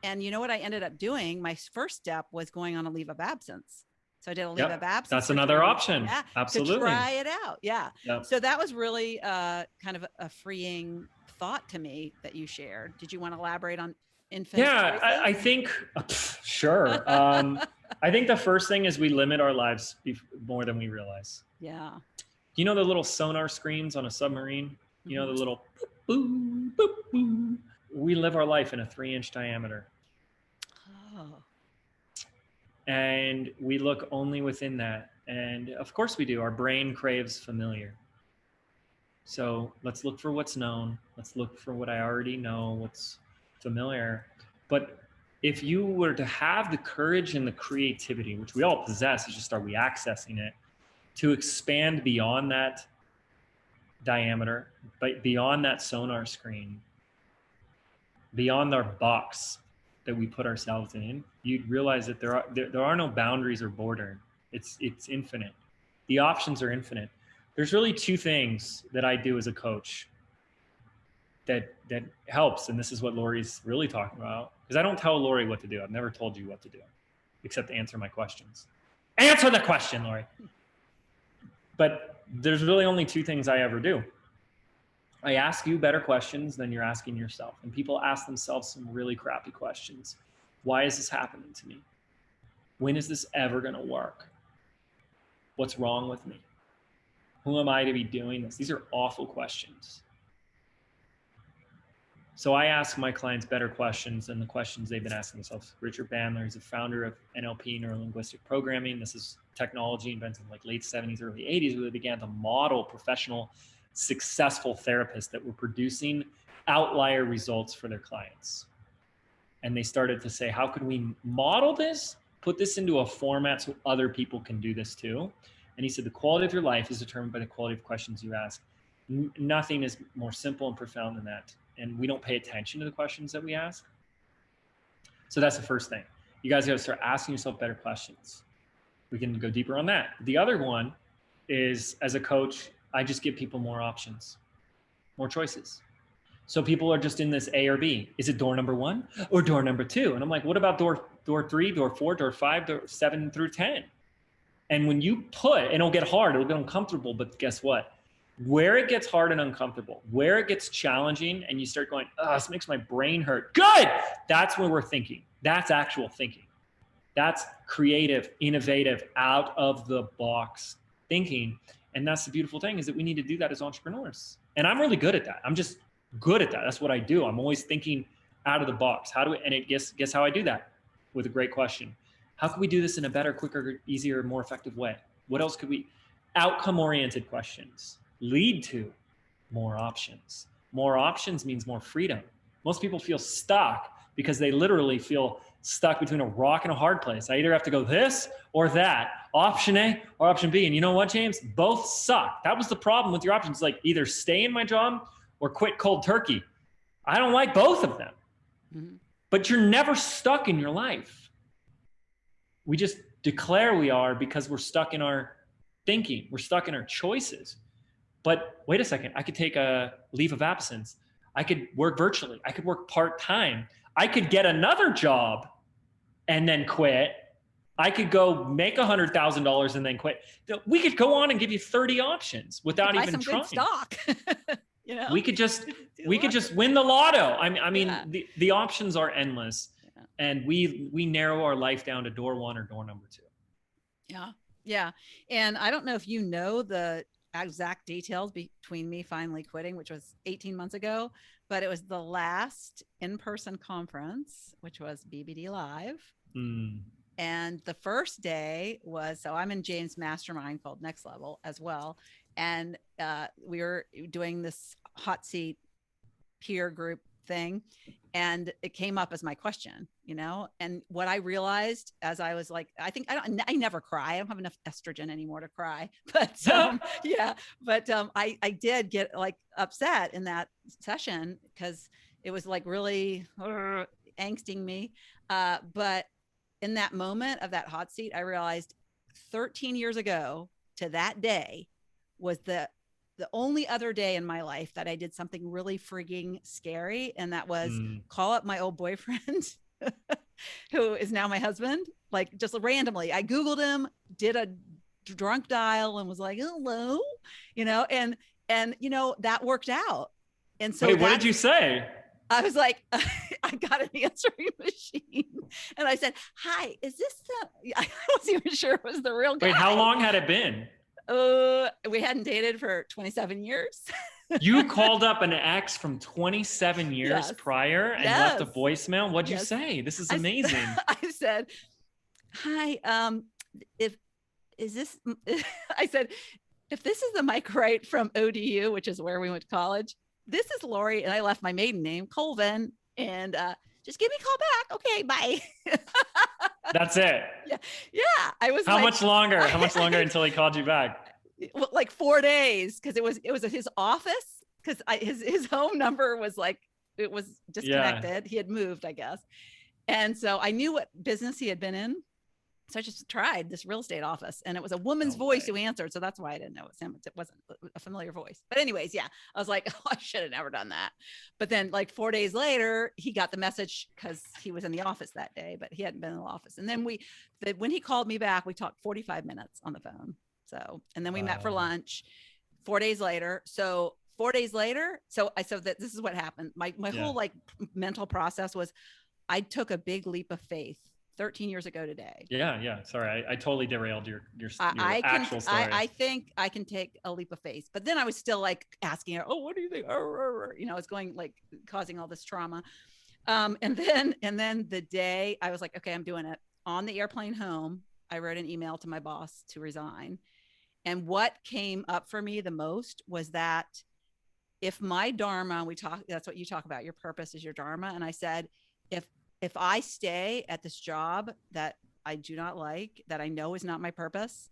And you know what I ended up doing? My first step was going on a leave of absence. So I did a leave of Yep. absence. That's For another 3 option. Yeah, to Absolutely. try it out. Yeah. Yep. So that was really kind of a freeing thought to me that you shared. Did you want to elaborate on infinite Yeah, choices? I think, sure. I think the first thing is we limit our lives more than we realize. Yeah. You know the little sonar screens on a submarine? You know the Mhm. little boop, boop, boop, boop. We live our life in a 3-inch diameter. Oh. And we look only within that. And of course we do. Our brain craves familiar. So let's look for what's known. Let's look for what I already know, what's familiar. But if you were to have the courage and the creativity, which we all possess, it's just are we accessing it, to expand beyond that diameter, but beyond that sonar screen, beyond our box that we put ourselves in, you'd realize that there are no boundaries or border. It's infinite. The options are infinite. There's really two things that I do as a coach that helps, and this is what Lori's really talking about. Because I don't tell Lori what to do. I've never told you what to do, except to answer my questions. Answer the question, Lori. But there's really only two things I ever do. I ask you better questions than you're asking yourself. And people ask themselves some really crappy questions. Why is this happening to me? When is this ever going to work? What's wrong with me? Who am I to be doing this? These are awful questions. So I ask my clients better questions than the questions they've been asking themselves. Richard Bandler is the founder of NLP, neuro-linguistic programming. This is technology invented in like late 70s, early 80s, where they began to model professional, successful therapists that were producing outlier results for their clients. And they started to say, how can we model this, put this into a format so other people can do this too? And he said, the quality of your life is determined by the quality of questions you ask. Nothing is more simple and profound than that. And we don't pay attention to the questions that we ask. So that's the first thing. You guys got to start asking yourself better questions. We can go deeper on that. The other one is, as a coach, I just give people more options, more choices. So people are just in this A or B. Is it door number 1 or door number 2? And I'm like, what about door 3, door 4, door 5, door 7 through 10? And when you put, and it'll get hard, it'll get uncomfortable, but guess what? Where it gets hard and uncomfortable, where it gets challenging, and you start going, oh, this makes my brain hurt. Good. That's where we're thinking. That's actual thinking. That's creative, innovative, out of the box thinking. And that's the beautiful thing, is that we need to do that as entrepreneurs. And I'm really good at that. I'm just good at that. That's what I do. I'm always thinking out of the box. How do we, and it guess how I do that? With a great question. How can we do this in a better, quicker, easier, more effective way? What else could we, outcome-oriented questions lead to more options. More options means more freedom. Most people feel stuck because they literally feel stuck between a rock and a hard place. I either have to go this or that, option A or option B. And you know what, James? Both suck. That was the problem with your options. Like either stay in my job or quit cold turkey. I don't like both of them. Mm-hmm. But you're never stuck in your life. We just declare we are because we're stuck in our thinking. We're stuck in our choices. But wait a second, I could take a leave of absence. I could work virtually. I could work part-time. I could get another job and then quit. I could go make $100,000 and then quit. We could go on and give you 30 options without even some trying. Good stock. You know, we could just win the lotto. I mean, yeah. the options are endless, yeah. And we narrow our life down to door 1 or door number 2. Yeah, yeah. And I don't know if you know the exact details between me finally quitting, which was 18 months ago, but it was the last in-person conference, which was BBD Live. And the first day was, so I'm in James' mastermind called Next Level as well. And we were doing this hot seat peer group thing. And it came up as my question, you know, and what I realized as I was like, I never cry. I don't have enough estrogen anymore to cry, but yeah, but I did get like upset in that session because it was like really angsting me. But in that moment of that hot seat, I realized 13 years ago to that day was the the only other day in my life that I did something really frigging scary. And that was call up my old boyfriend, who is now my husband, like just randomly. I Googled him, did a drunk dial and was like, hello, and that worked out. And so wait, what did you say? I was like, I got an answering machine. And I said, hi, is this I wasn't even sure it was the real guy. Wait, how long had it been? We hadn't dated for 27 years. You called up an ex from 27 years prior and left a voicemail. What'd you say? This is amazing. I said, hi, I said, if this is the Mike Wright from ODU, which is where we went to college, this is Lori, and I left my maiden name, Colvin, and just give me a call back. Okay, bye. That's it. Yeah. I was. How much longer? How much longer until he called you back? Well, like 4 days, because it was at his office, because his home number was like, it was disconnected. He had moved, I guess, and so I knew what business he had been in. So I just tried this real estate office, and it was a woman's voice who answered. So that's why I didn't know it was him. It wasn't a familiar voice. But anyways, I was like, oh, I should have never done that. But then like 4 days later, he got the message because he was in the office that day, but he hadn't been in the office. And then when he called me back, we talked 45 minutes on the phone. So, and then we met for lunch 4 days later. So 4 days later, that this is what happened. My whole like mental process was, I took a big leap of faith 13 years ago today. Yeah. Sorry, I totally derailed your actual story. I think I can take a leap of faith, but then I was still like asking her, oh, what do you think? It's going like causing all this trauma. And then the day I was like, okay, I'm doing it. On the airplane home, I wrote an email to my boss to resign. And what came up for me the most was that if my dharma, that's what you talk about, your purpose is your dharma. And I said, if I stay at this job that I do not like, that I know is not my purpose,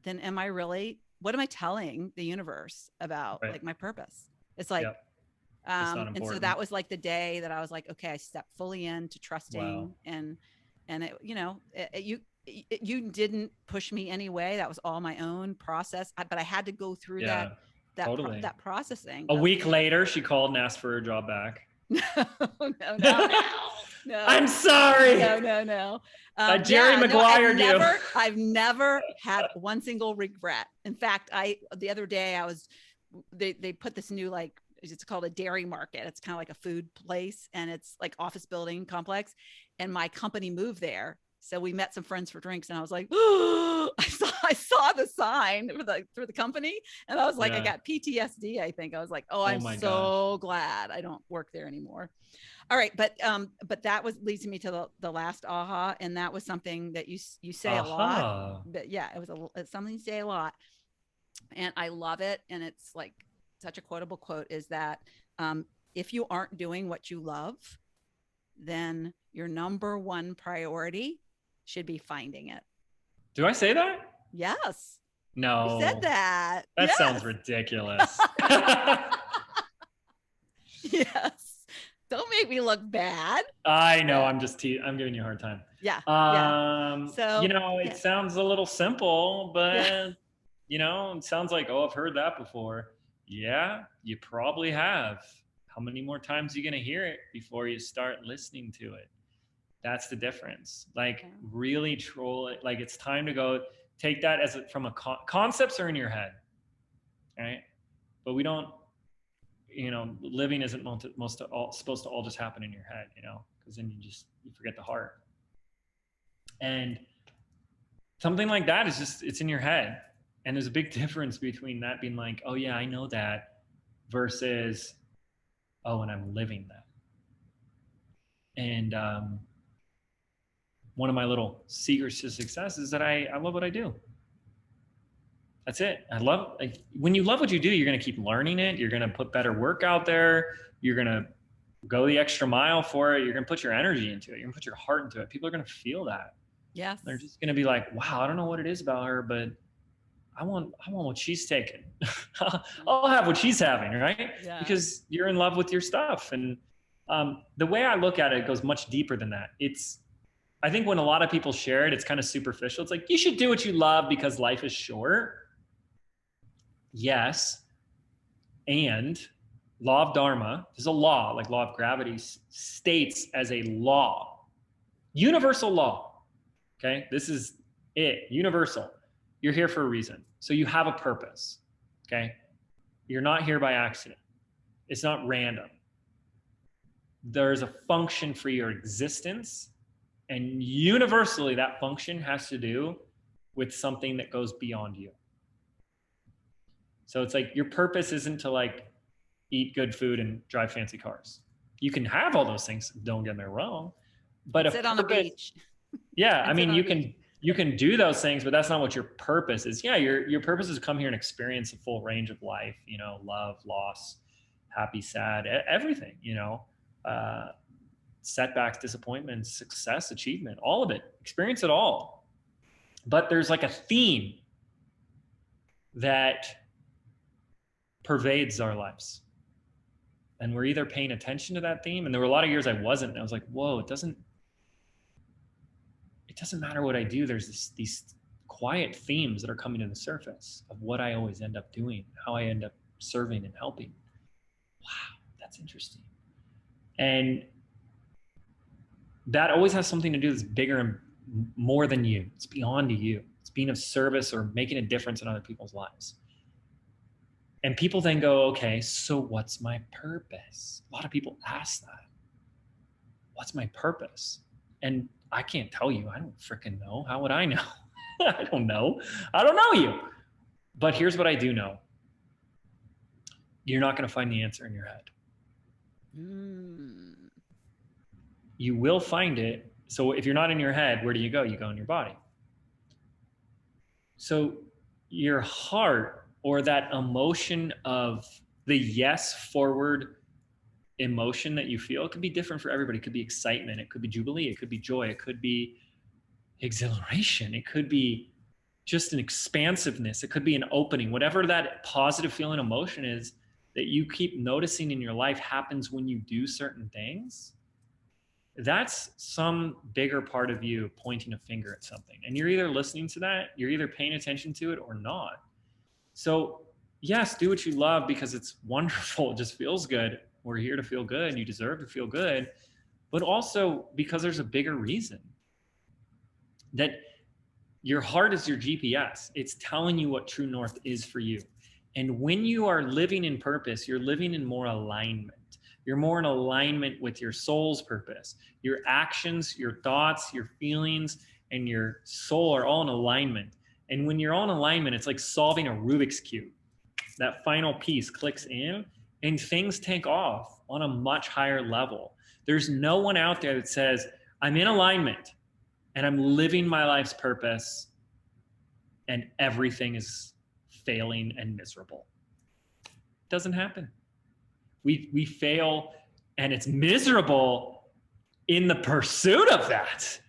then what am I telling the universe about like my purpose? It's like, and so that was like the day that I was like, okay, I stepped fully into trusting and it, you didn't push me anyway. That was all my own process, but I had to go through that processing. A week later, she called and asked for her job back. No. I'm sorry. No. Jerry Maguire I've never had one single regret. In fact, the other day they put this new, like, it's called a dairy market. It's kind of like a food place, and it's like office building complex. And my company moved there. So we met some friends for drinks, and I was like, oh, I saw the sign for the company, and I was like, I got PTSD. I think I was like, I'm so glad I don't work there anymore. All right, but that leads me to the last aha, and that was something that you say a lot. But it's something you say a lot, and I love it. And it's like such a quotable quote is that if you aren't doing what you love, then your number one priority should be finding it. Do I say that? Yes. No. You said that. That sounds ridiculous. Yes. Don't make me look bad. I know. I'm just I'm giving you a hard time. Yeah. So, it sounds a little simple, but it sounds like, I've heard that before. Yeah, you probably have. How many more times are you going to hear it before you start listening to it? That's the difference. Like really troll it. Like it's time to go take that from a concepts are in your head. Right. But we don't, living isn't supposed to all just happen in your head, because then you forget the heart. And something like that is it's in your head. And there's a big difference between that being like, oh yeah, I know that versus, and I'm living that. And one of my little secrets to success is that I love what I do. That's it. When you love what you do, you're going to keep learning it. You're going to put better work out there. You're going to go the extra mile for it. You're going to put your energy into it. You're going to put your heart into it. People are going to feel that. Yes. They're just going to be like, wow, I don't know what it is about her, but I want what she's taking. I'll have what she's having, right? Yeah. Because you're in love with your stuff. And the way I look at it goes much deeper than that. I think when a lot of people share it, it's kind of superficial. It's like, you should do what you love because life is short. Yes, And law of Dharma, there's a law, like law of gravity states as a law, universal law. Okay, this is it, universal. You're here for a reason. So you have a purpose. Okay, you're not here by accident. It's not random. There's a function for your existence, and universally that function has to do with something that goes beyond you. So it's like your purpose isn't to like eat good food and drive fancy cars. You can have all those things, don't get me wrong, but sit on the beach. Yeah, I mean, you can do those things, but that's not what your purpose is. Yeah, your purpose is to come here and experience a full range of life, you know, love, loss, happy, sad, everything, you know, setbacks, disappointments, success, achievement, all of it, experience it all. But there's like a theme that pervades our lives. And we're either paying attention to that theme, and there were a lot of years I wasn't, and I was like, whoa, it doesn't matter what I do. There's these quiet themes that are coming to the surface of what I always end up doing, how I end up serving and helping. Wow, that's interesting. And that always has something to do that's bigger and more than you. It's beyond you. It's being of service or making a difference in other people's lives. And people then go, okay, so what's my purpose? A lot of people ask that. What's my purpose? And I can't tell you. I don't freaking know. How would I know? I don't know. I don't know you. But here's what I do know. You're not going to find the answer in your head. You will find it. So if you're not in your head, where do you go? You go in your body. So your heart, or that emotion of the yes forward emotion that you feel, it could be different for everybody. It could be excitement. It could be jubilee. It could be joy. It could be exhilaration. It could be just an expansiveness. It could be an opening. Whatever that positive feeling emotion is that you keep noticing in your life happens when you do certain things, that's some bigger part of you pointing a finger at something. And you're either listening to that, you're either paying attention to it or not. So yes, do what you love because it's wonderful. It just feels good. We're here to feel good and you deserve to feel good, but also because there's a bigger reason that your heart is your GPS. It's telling you what true north is for you. And when you are living in purpose, you're living in more alignment. You're more in alignment with your soul's purpose. Your actions, your thoughts, your feelings, and your soul are all in alignment. And when you're all in alignment, it's like solving a Rubik's Cube. That final piece clicks in and things take off on a much higher level. There's no one out there that says, I'm in alignment and I'm living my life's purpose and everything is failing and miserable. It doesn't happen. We fail and it's miserable in the pursuit of that.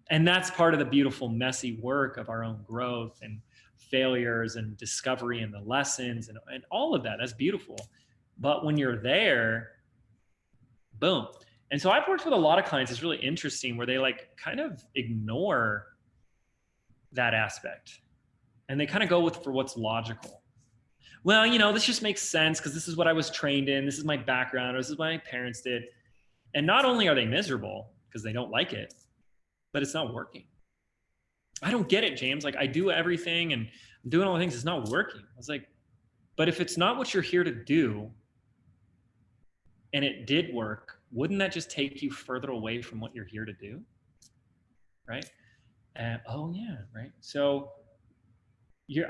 And that's part of the beautiful, messy work of our own growth and failures and discovery and the lessons and all of that. That's beautiful. But when you're there, boom. And so I've worked with a lot of clients. It's really interesting where they like kind of ignore that aspect and they kind of go for what's logical. Well, you know, this just makes sense because this is what I was trained in. This is my background. Or this is what my parents did. And not only are they miserable because they don't like it, but it's not working. I don't get it, James. Like I do everything and I'm doing all the things. It's not working. I was like, but if it's not what you're here to do and it did work, wouldn't that just take you further away from what you're here to do? Right? Oh yeah, right. So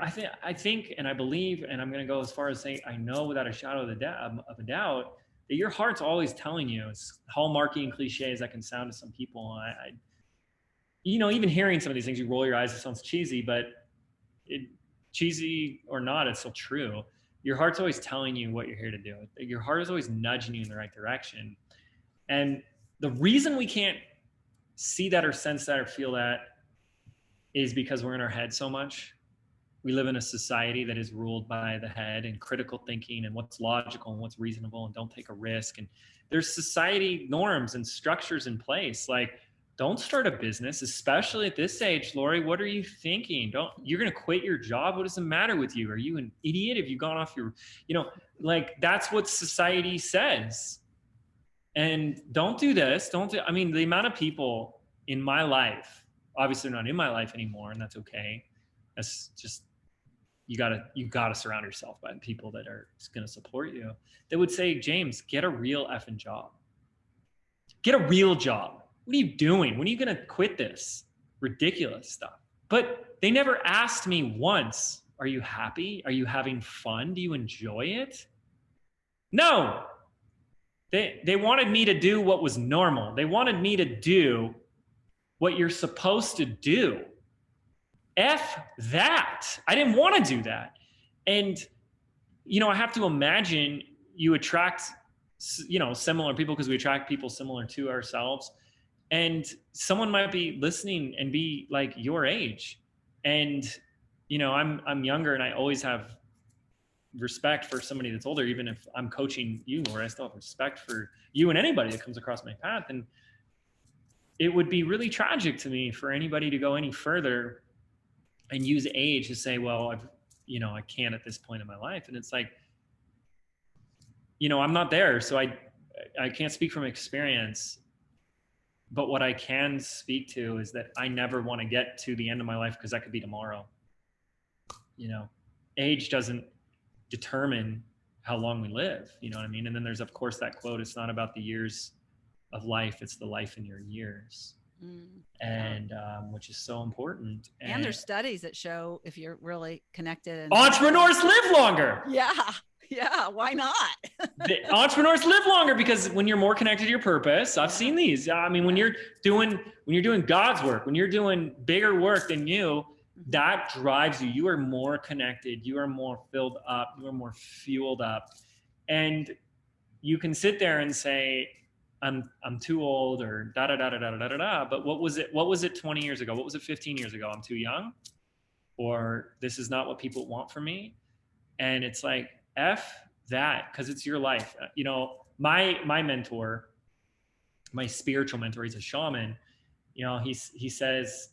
I think, and I believe, and I'm going to go as far as saying, I know without a shadow of a doubt that your heart's always telling you, as hallmarky and cliche as that can sound to some people. You know, even hearing some of these things, you roll your eyes, it sounds cheesy, but cheesy or not, it's still true. Your heart's always telling you what you're here to do. Your heart is always nudging you in the right direction. And the reason we can't see that or sense that or feel that is because we're in our head so much. We live in a society that is ruled by the head and critical thinking and what's logical and what's reasonable and don't take a risk. And there's society norms and structures in place. Like don't start a business, especially at this age. Lori, what are you thinking? You're going to quit your job. What does the matter with you? Are you an idiot? Have you gone off your, like that's what society says. And don't do this. I mean, the amount of people in my life, obviously not in my life anymore, and that's okay. That's just, you gotta surround yourself by people that are going to support you. They would say, James, get a real effing job. Get a real job. What are you doing? When are you going to quit this ridiculous stuff? But they never asked me once, are you happy? Are you having fun? Do you enjoy it? No. They wanted me to do what was normal. They wanted me to do what you're supposed to do. F that. I didn't want to do that. And, I have to imagine you attract, similar people because we attract people similar to ourselves. And someone might be listening and be like your age. And, I'm younger and I always have respect for somebody that's older. Even if I'm coaching you, Laura, I still have respect for you and anybody that comes across my path. And it would be really tragic to me for anybody to go any further and use age to say, well, I can't at this point in my life. And it's like, I'm not there. So I can't speak from experience, but what I can speak to is that I never want to get to the end of my life because that could be tomorrow. Age doesn't determine how long we live, you know what I mean? And then there's, of course, that quote, it's not about the years of life, it's the life in your years. And which is so important. And there's studies that show if you're really connected and entrepreneurs live longer. Yeah, why not? The entrepreneurs live longer because when you're more connected to your purpose, I've seen these. I mean, when you're doing God's work, when you're doing bigger work than you, that drives you. You are more connected. You are more filled up. You are more fueled up. And you can sit there and say, I'm too old or da da da da da da da da. But what was it 20 years ago? What was it 15 years ago? I'm too young, or this is not what people want from me. And it's like, F that, because it's your life. My mentor, my spiritual mentor, he's a shaman. He says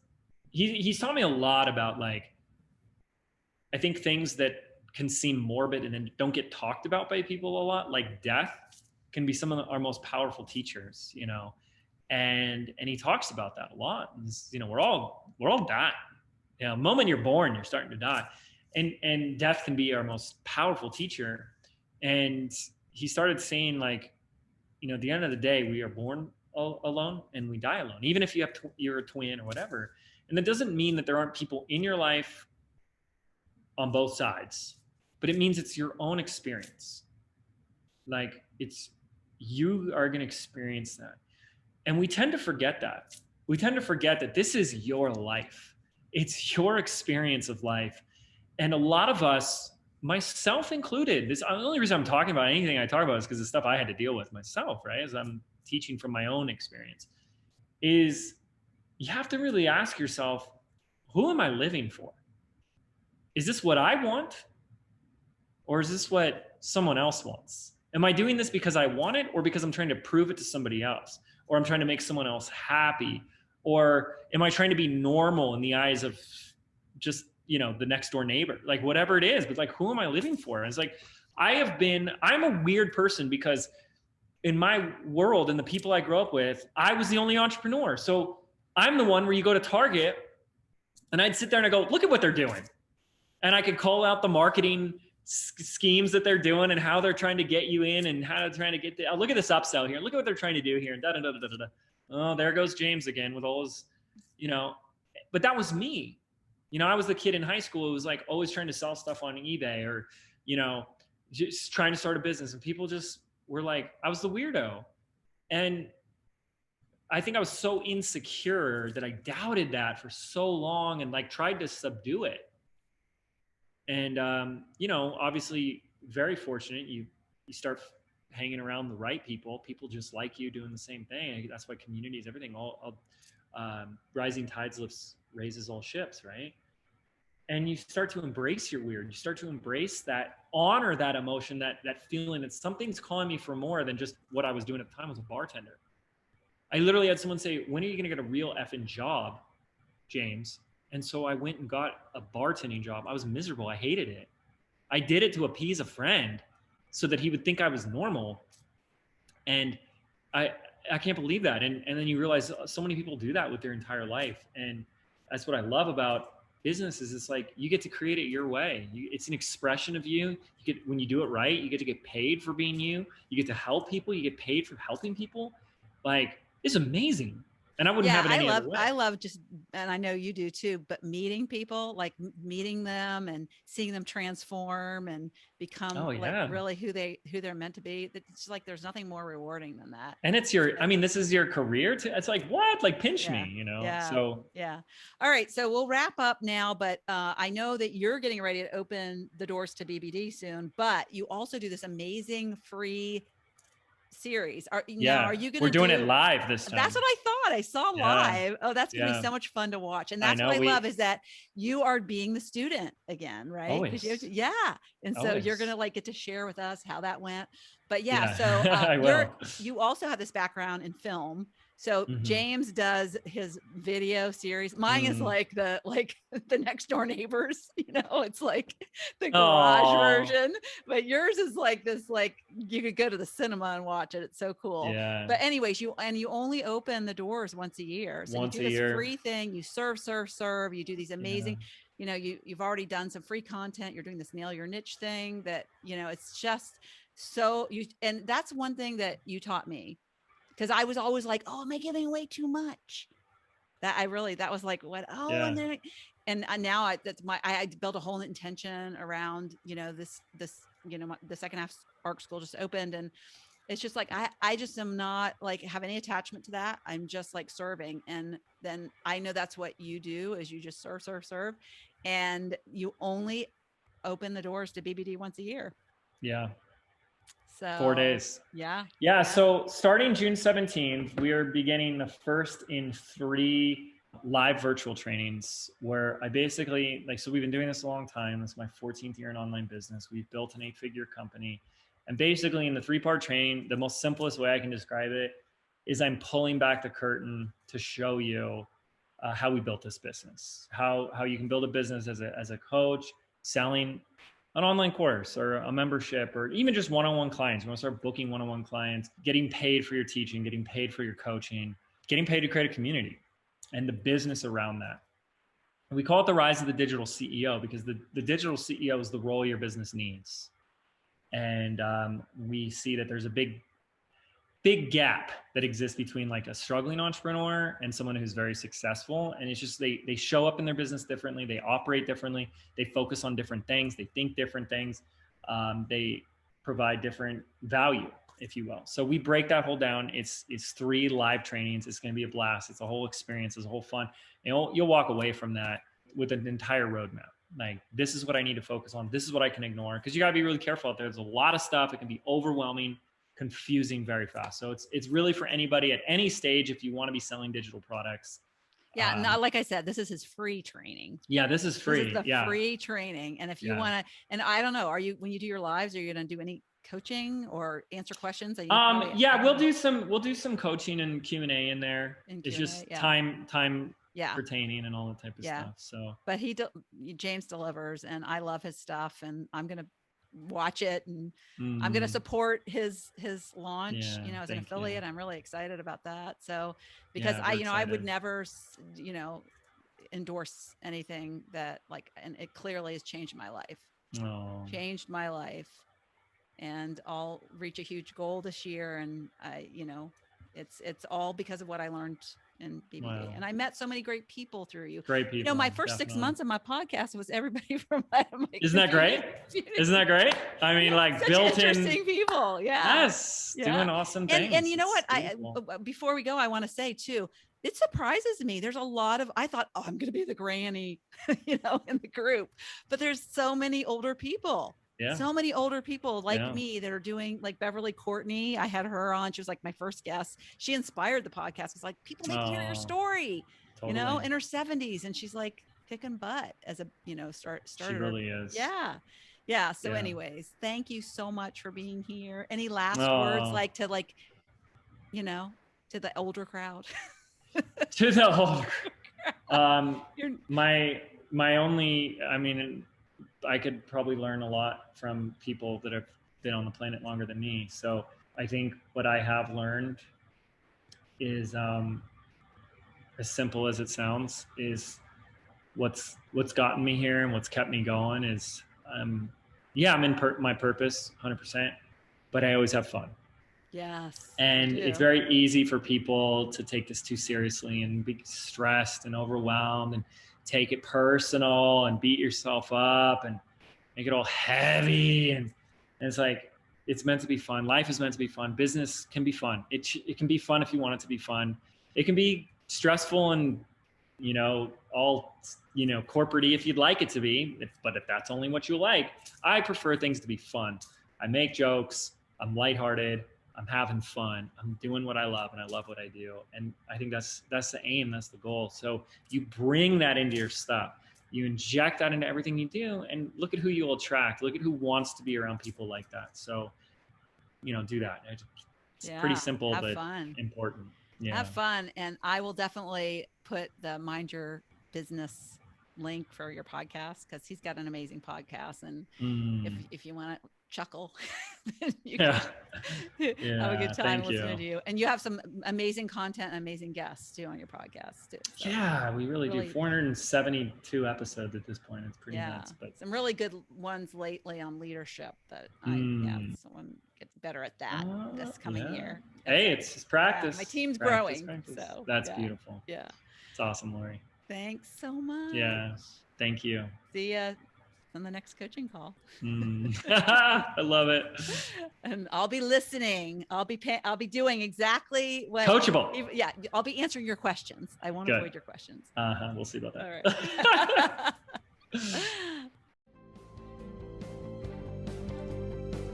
he's taught me a lot about, like, I think things that can seem morbid and then don't get talked about by people a lot, like death, can be some of our most powerful teachers, and he talks about that a lot. And, we're all dying. The moment you're born, you're starting to die. And death can be our most powerful teacher. And he started saying, like, at the end of the day, we are born alone and we die alone, even if you're a twin or whatever. And that doesn't mean that there aren't people in your life on both sides, but it means it's your own experience. Like, you are going to experience that. And we tend to forget that. We tend to forget that this is your life. It's your experience of life. And a lot of us, myself included, the only reason I'm talking about anything I talk about is because the stuff I had to deal with myself, right? As I'm teaching from my own experience, is you have to really ask yourself, who am I living for? Is this what I want? Or is this what someone else wants? Am I doing this because I want it, or because I'm trying to prove it to somebody else? Or I'm trying to make someone else happy? Or am I trying to be normal in the eyes of just, the next door neighbor? Like, whatever it is, but like, who am I living for? And it's like, I'm a weird person because in my world and the people I grew up with, I was the only entrepreneur. So I'm the one where you go to Target and I'd sit there and I go, look at what they're doing. And I could call out the marketing schemes that they're doing and how they're trying to get you in and how they're trying to get look at this upsell here. Look at what they're trying to do here. And da da da da da da. Oh, there goes James again with all his, but that was me. I was the kid in high school who was like always trying to sell stuff on eBay or, just trying to start a business. And people just were like, I was the weirdo. And I think I was so insecure that I doubted that for so long and like tried to subdue it. And, obviously very fortunate. You start hanging around the right people just like you doing the same thing. That's why community is everything. Rising tides raises all ships, right? And you start to embrace your weird. You start to embrace that, honor that emotion, that feeling that something's calling me for more than just what I was doing at the time as a bartender. I literally had someone say, when are you going to get a real effing job, James? And so I went and got a bartending job. I was miserable. I hated it. I did it to appease a friend so that he would think I was normal. And I can't believe that. And then you realize so many people do that with their entire life. And that's what I love about business is it's like you get to create it your way. It's an expression of you. You get, when you do it right, you get to get paid for being you. You get to help people. You get paid for helping people. Like, it's amazing. And I wouldn't have it any other way. I love just, and I know you do too, but meeting people, like meeting them and seeing them transform and become like really who they're meant to be. It's like, there's nothing more rewarding than that. And it's your, I mean, this is your career too. It's like, what? Like pinch me, you know? Yeah. So yeah. All right. So we'll wrap up now, but I know that you're getting ready to open the doors to BBD soon, but you also do this amazing free series. Are you going to we're doing it live this time? That's what I thought. I saw live. Oh, that's going to be so much fun to watch. And that's what I love is that you are being the student again, right? Always. And so you're going to like get to share with us how that went. But so you also have this background in film. So James does his video series. Mine is like the next door neighbors, you know, it's like the garage version, but yours is like this, like you could go to the cinema and watch it. It's so cool. Yeah. But anyways, you only open the doors once a year. So you do this free thing, you serve, you do these amazing, you know, you've already done some free content. You're doing this nail your niche thing that, you know, it's just so and that's one thing that you taught me. Because I was always like, oh, am I giving away too much? That was like, what? Oh, and now I built a whole intention around, you know, this, you know, the second half ARC school just opened. And it's just like, I just am not like have any attachment to that. I'm just like serving. And then I know that's what you do is you just serve. And you only open the doors to BBD once a year. Yeah. So 4 days. Yeah. So starting June 17th, we are beginning the first in 3 live virtual trainings where I basically so we've been doing this a long time. This is my 14th year in online business. We've built an 8-figure company. And basically in the 3-part training, the most simplest way I can describe it is I'm pulling back the curtain to show you how we built this business, how you can build a business as a coach, selling an online course or a membership, or even just one-on-one clients. You want to start booking one-on-one clients, getting paid for your teaching, getting paid for your coaching, getting paid to create a community and the business around that. And we call it the rise of the digital CEO because the digital CEO is the role your business needs. And we see that there's a big gap that exists between like a struggling entrepreneur and someone who's very successful. And it's just, they show up in their business differently. They operate differently. They focus on different things. They think different things. They provide different value, if you will. So we break that whole down. It's 3 live trainings. It's going to be a blast. It's a whole experience. It's a whole fun. And you'll walk away from that with an entire roadmap. Like, this is what I need to focus on. This is what I can ignore. Because you got to be really careful out there. There's a lot of stuff. It can be overwhelming, confusing very fast. So it's really for anybody at any stage if you want to be selling digital products. Yeah, not like I said, this is his free training. Yeah, this is free. This is the free training. And if you want to, and I don't know, when you do your lives, are you going to do any coaching or answer questions? We'll do some coaching and Q&A in there. It's just time pertaining and all that type of stuff. So, but James delivers, and I love his stuff, and I'm going to watch it, and I'm going to support his launch, you know, as an affiliate. I'm really excited about that. So, because I would never, you know, endorse anything that and it clearly has changed my life, and I'll reach a huge goal this year. And it's all because of what I learned in BBD. Wow. And I met so many great people through you. Great people. You know, my first 6 months of my podcast was everybody from my Isn't that great? Isn't that great? I mean, like interesting people. Yeah. Yes. Doing awesome things. And you know what? Before we go, I want to say too, it surprises me. There's a lot of, I thought, I'm going to be the granny, you know, in the group, but there's so many older people. Yeah. So many older people like me that are doing, like Beverly Courtney. I had her on. She was like my first guest. She inspired the podcast. It's like, people need to hear your story, you know, in her 70s. And she's like kicking butt as a, you know, started. She really is. Yeah. Yeah. So anyways, thank you so much for being here. Any last words to to the older crowd? To the whole, You're- my only, I mean, I could probably learn a lot from people that have been on the planet longer than me. So I think what I have learned is, as simple as it sounds, is what's gotten me here and what's kept me going is, yeah, I'm in my purpose 100%, but I always have fun. Yes. And it's very easy for people to take this too seriously and be stressed and overwhelmed and take it personal and beat yourself up and make it all heavy. And it's like, it's meant to be fun. Life is meant to be fun. Business can be fun. It can be fun if you want it to be fun. It can be stressful and, all, corporate-y if you'd like it to be, but if that's only what you like. I prefer things to be fun. I make jokes. I'm lighthearted. I'm having fun. I'm doing what I love, and I love what I do. And I think that's the aim. That's the goal. So you bring that into your stuff. You inject that into everything you do, and look at who you'll attract. Look at who wants to be around people like that. So, do that. It's pretty simple, but fun. important. Yeah. Have fun. And I will definitely put the Mind Your Business link for your podcast, because he's got an amazing podcast. And if you want to chuckle, then you can have a good time listening to you. And you have some amazing content and amazing guests too on your podcast too. So yeah, we really do. 472 episodes at this point. It's pretty nuts. But some really good ones lately on leadership that someone gets better at that this coming year. Hey, it's just practice. My team's growing. So that's beautiful. Yeah. It's awesome, Lori. Thanks so much. Yeah. Thank you. See ya on the next coaching call. I love it. And I'll be listening. I'll be doing exactly what coachable. Yeah, I'll be answering your questions. I won't avoid your questions. We'll see about that. All right.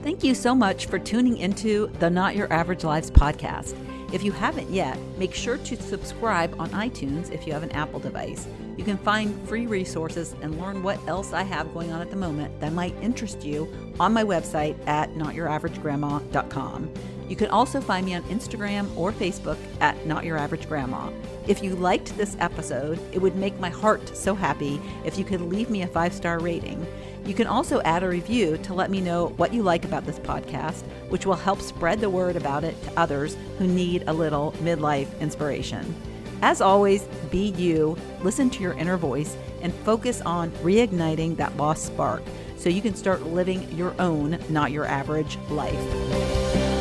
Thank you so much for tuning into the Not Your Average Lives podcast. If you haven't yet, make sure to subscribe on iTunes if you have an Apple device. You can find free resources and learn what else I have going on at the moment that might interest you on my website at notyouraveragegrandma.com. You can also find me on Instagram or Facebook at notyouraveragegrandma. If you liked this episode, it would make my heart so happy if you could leave me a 5-star rating. You can also add a review to let me know what you like about this podcast, which will help spread the word about it to others who need a little midlife inspiration. As always, be you, listen to your inner voice, and focus on reigniting that lost spark so you can start living your own, not your average life.